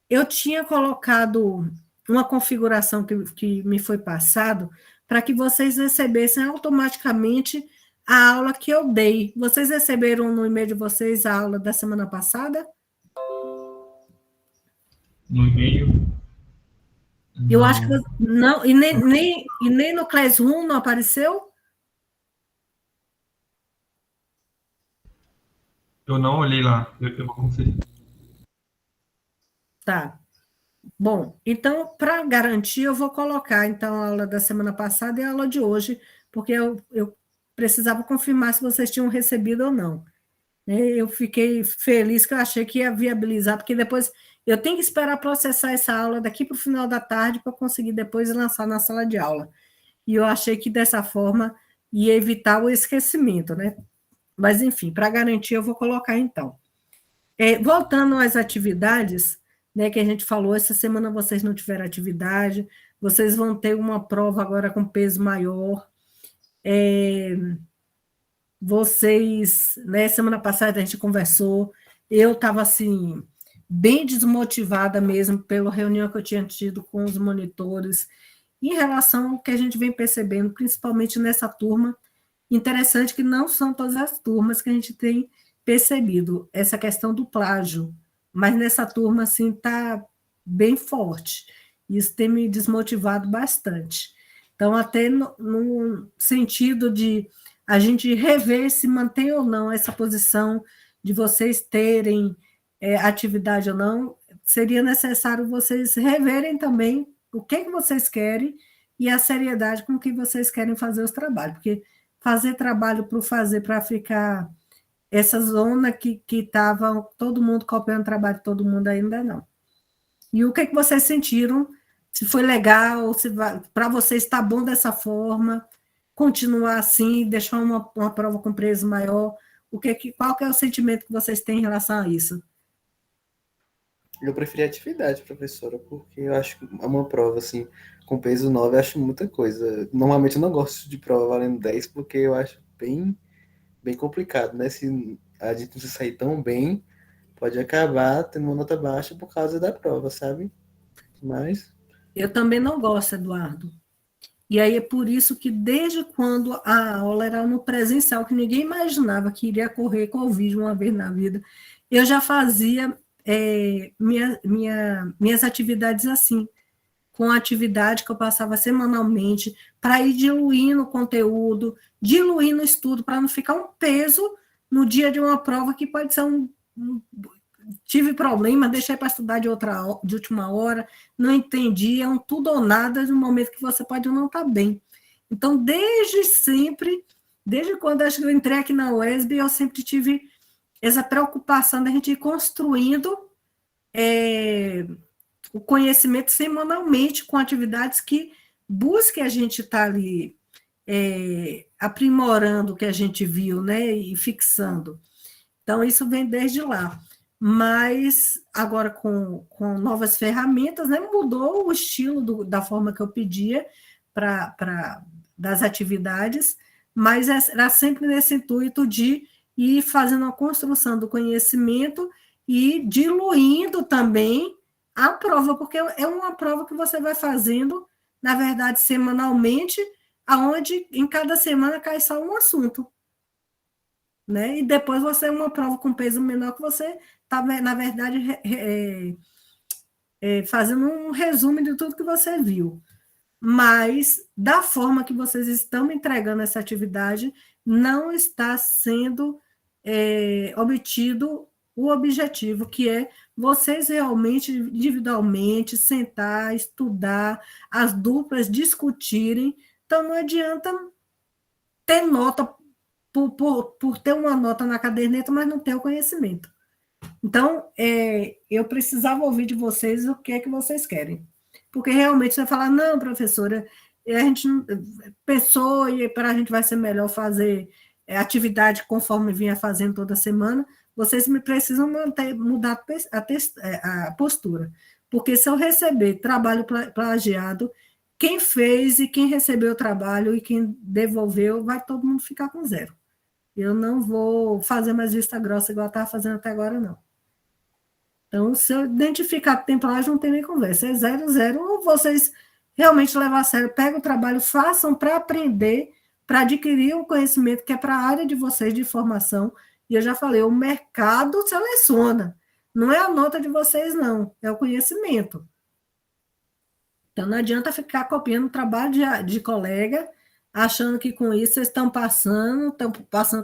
eu tinha colocado uma configuração que me foi passado para que vocês recebessem automaticamente a aula que eu dei. Vocês receberam no e-mail de vocês a aula da semana passada? No e-mail. Eu acho que não, e nem no Classroom não apareceu? Eu não olhei lá, eu vou conferir. Tá. Bom, então, para garantir, eu vou colocar, então, a aula da semana passada e a aula de hoje, porque eu precisava confirmar se vocês tinham recebido ou não. Eu fiquei feliz que eu achei que ia viabilizar, porque depois eu tenho que esperar processar essa aula daqui para o final da tarde para conseguir depois lançar na sala de aula. E eu achei que dessa forma ia evitar o esquecimento, né? Mas, enfim, para garantir, eu vou colocar então. Voltando às atividades, né, que a gente falou, essa semana vocês não tiveram atividade, vocês vão ter uma prova agora com peso maior. Vocês, né, semana passada a gente conversou, eu estava assim, bem desmotivada mesmo pela reunião que eu tinha tido com os monitores, em relação ao que a gente vem percebendo, principalmente nessa turma. Interessante que não são todas as turmas que a gente tem percebido essa questão do plágio, mas nessa turma, assim, está bem forte. Isso tem me desmotivado bastante. Então, até no sentido de a gente rever se mantém ou não essa posição de vocês terem atividade ou não, seria necessário vocês reverem também o que vocês querem e a seriedade com que vocês querem fazer os trabalhos, porque fazer trabalho por fazer, para ficar essa zona que estava todo mundo copiando trabalho, todo mundo ainda não. E o que vocês sentiram? Se foi legal, se para vocês está bom dessa forma, continuar assim, deixar uma prova com preço maior, qual que é o sentimento que vocês têm em relação a isso? Eu preferi atividade, professora, porque eu acho que uma prova, assim, com peso 9, eu acho muita coisa. Normalmente eu não gosto de prova valendo 10, porque eu acho bem complicado, né? Se a gente não se sair tão bem, pode acabar tendo uma nota baixa por causa da prova, sabe? Mas... Eu também não gosto, Eduardo. E aí é por isso que desde quando a aula era no presencial, que ninguém imaginava que iria correr Covid uma vez na vida, eu já fazia minhas atividades assim, com a atividade que eu passava semanalmente, para ir diluindo o conteúdo, diluindo o estudo, para não ficar um peso no dia de uma prova que pode ser tive problema, deixei para estudar de última hora, não entendi, é um tudo ou nada no momento que você pode não estar bem. Então, desde sempre, desde quando acho que eu entrei aqui na UESB, eu sempre tive essa preocupação da gente ir construindo o conhecimento semanalmente com atividades que busquem a gente estar ali aprimorando o que a gente viu, né, e fixando. Então, isso vem desde lá. Mas agora com novas ferramentas, né, mudou o estilo da forma que eu pedia das atividades, mas era sempre nesse intuito de ir fazendo a construção do conhecimento e diluindo também a prova, porque é uma prova que você vai fazendo, na verdade, semanalmente, aonde em cada semana cai só um assunto. Né? E depois você é uma prova com peso menor que você está, na verdade, fazendo um resumo de tudo que você viu. Mas, da forma que vocês estão entregando essa atividade, não está sendo obtido o objetivo, que é vocês realmente, individualmente, sentar, estudar, as duplas discutirem. Então, não adianta ter nota por ter uma nota na caderneta, mas não ter o conhecimento. Então, eu precisava ouvir de vocês o que é que vocês querem. Porque realmente você vai falar, não, professora, a gente pensou e para a gente vai ser melhor fazer atividade conforme vinha fazendo toda semana, vocês me precisam mudar a postura. Porque se eu receber trabalho plagiado, quem fez e quem recebeu o trabalho e quem devolveu, vai todo mundo ficar com zero. Eu não vou fazer mais vista grossa igual eu estava fazendo até agora, não. Então, se eu identificar templagem, não tem nem conversa. É 0, ou vocês realmente levam a sério, pegam o trabalho, façam para aprender, para adquirir um conhecimento que é para a área de vocês de formação. E eu já falei, o mercado seleciona. Não é a nota de vocês, não. É o conhecimento. Então, não adianta ficar copiando o trabalho de colega, achando que com isso vocês estão passando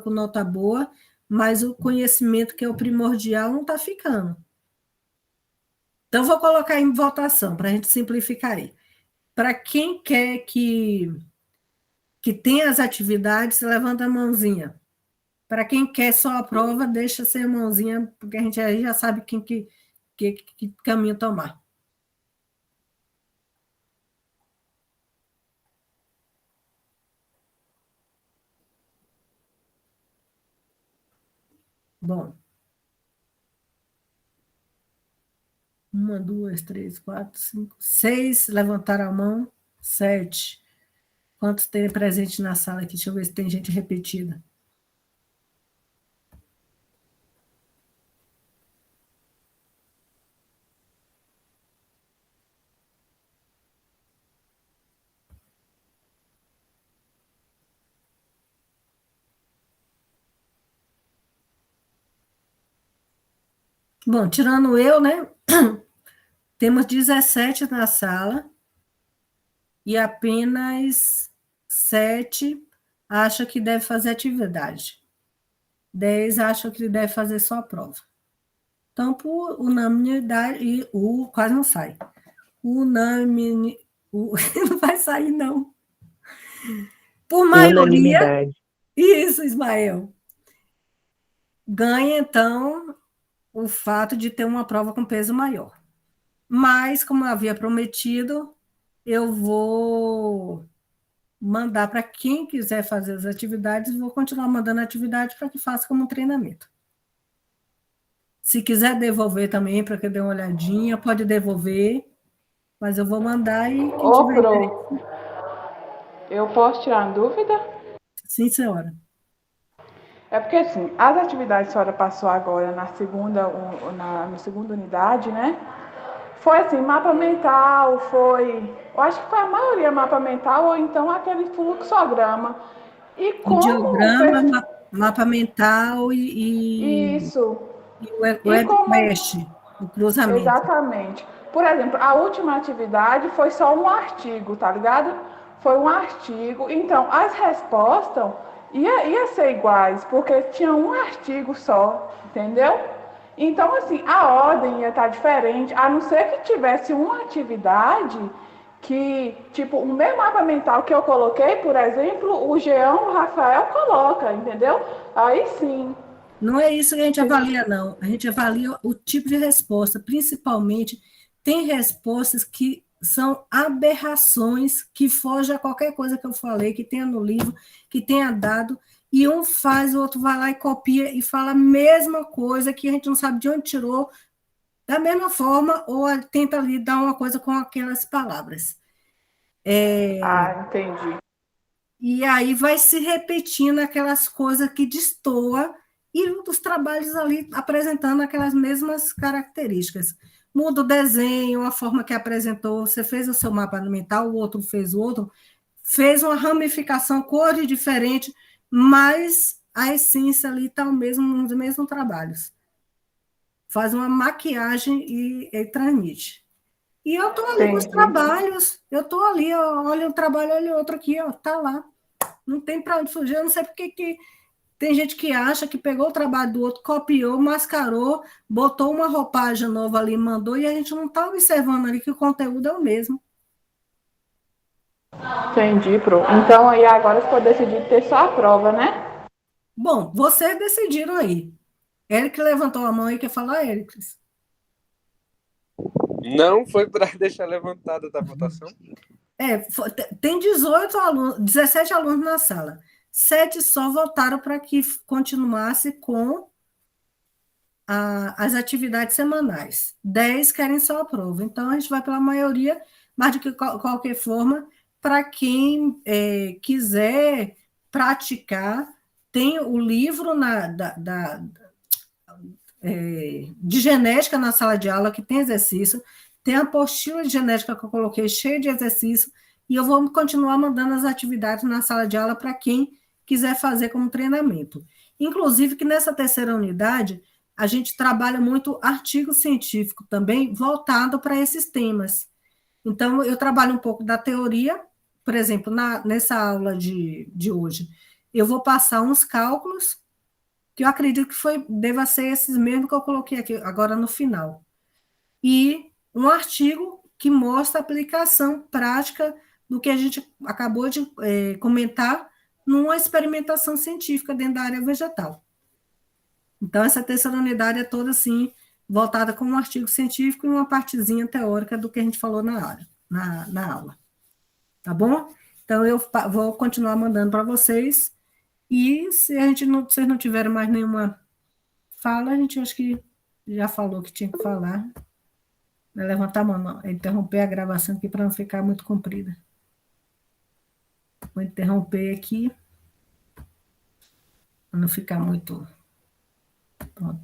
com nota boa, mas o conhecimento, que é o primordial, não está ficando. Então, vou colocar em votação, para a gente simplificar aí. Para quem quer que tenha as atividades, levanta a mãozinha. Para quem quer só a prova, deixa sem a mãozinha, porque a gente aí já sabe que caminho tomar. Bom. 1, 2, 3, 4, 5, 6 levantaram a mão. 7. Quantos tem presente na sala aqui? Deixa eu ver se tem gente repetida. Bom, tirando eu, né? Temos 17 na sala e apenas 7 acham que deve fazer atividade. 10 acham que deve fazer só a prova. Então, por unanimidade, e o quase não sai. Não vai sair, não. Por maioria. Unanimidade. Isso, Ismael. Ganha, então, o fato de ter uma prova com peso maior. Mas, como eu havia prometido, eu vou mandar para quem quiser fazer as atividades, vou continuar mandando atividade para que faça como um treinamento. Se quiser devolver também, para que dê uma olhadinha, pode devolver, mas eu vou mandar e quem Ô, tiver Pro, interesse. eu posso tirar uma dúvida? Sim, senhora. É porque, assim, as atividades que a senhora passou agora na segunda unidade, né? Foi, assim, mapa mental, eu acho que foi a maioria mapa mental, ou então aquele fluxograma. E O como diagrama, mapa mental e Isso. o webquest, o cruzamento. Exatamente. Por exemplo, a última atividade foi só um artigo, tá ligado? Foi um artigo. Então, as respostas ia ser iguais, porque tinha um artigo só, entendeu? Então, assim, a ordem ia estar diferente, a não ser que tivesse uma atividade que, tipo, o meu mapa mental que eu coloquei, por exemplo, o Jean, o Rafael coloca, entendeu? Aí sim. Não é isso que a gente avalia, não. A gente avalia o tipo de resposta. Principalmente, tem respostas que são aberrações, que fogem a qualquer coisa que eu falei, que tenha no livro, que tenha dado, e um faz, o outro vai lá e copia e fala a mesma coisa, que a gente não sabe de onde tirou, da mesma forma, ou tenta ali dar uma coisa com aquelas palavras. Entendi. E aí vai se repetindo aquelas coisas que destoa e os trabalhos ali apresentando aquelas mesmas características. Muda o desenho, a forma que apresentou, você fez o seu mapa mental, o outro fez o outro, fez uma ramificação, cores diferentes, mas a essência ali está nos mesmos trabalhos. Faz uma maquiagem e transmite. E eu estou ali com os trabalhos, eu estou ali, olha um trabalho, olha outro aqui, está lá. Não tem para onde fugir, eu não sei porque que tem gente que acha que pegou o trabalho do outro, copiou, mascarou, botou uma roupagem nova ali, mandou, e a gente não está observando ali que o conteúdo é o mesmo. Entendi, Pro. Então, aí agora você pode decidir ter só a prova, né? Bom, vocês decidiram aí. Eric levantou a mão e quer falar, Eric? Não foi para deixar levantada da votação? Tem 18 alunos, 17 alunos na sala. 7 só votaram para que continuasse com as atividades semanais. 10 querem só a prova. Então, a gente vai pela maioria, mas de qualquer forma, para quem quiser praticar, tem o livro de genética na sala de aula, que tem exercício, tem a apostila de genética que eu coloquei cheia de exercício, e eu vou continuar mandando as atividades na sala de aula para quem quiser fazer como treinamento. Inclusive que nessa terceira unidade, a gente trabalha muito artigo científico também, voltado para esses temas. Então, eu trabalho um pouco da teoria, por exemplo, nessa aula de hoje, eu vou passar uns cálculos, que eu acredito que deva ser esses mesmos que eu coloquei aqui agora no final. E um artigo que mostra a aplicação prática do que a gente acabou de comentar numa experimentação científica dentro da área vegetal. Então, essa terceira unidade é toda assim, voltada com um artigo científico e uma partezinha teórica do que a gente falou na aula. Tá bom? Então, eu vou continuar mandando para vocês. E se vocês não tiverem mais nenhuma fala, a gente acho que já falou que tinha que falar. Vai levantar a mão, interromper a gravação aqui para não ficar muito comprida. Vou interromper aqui, para não ficar muito... Pronto.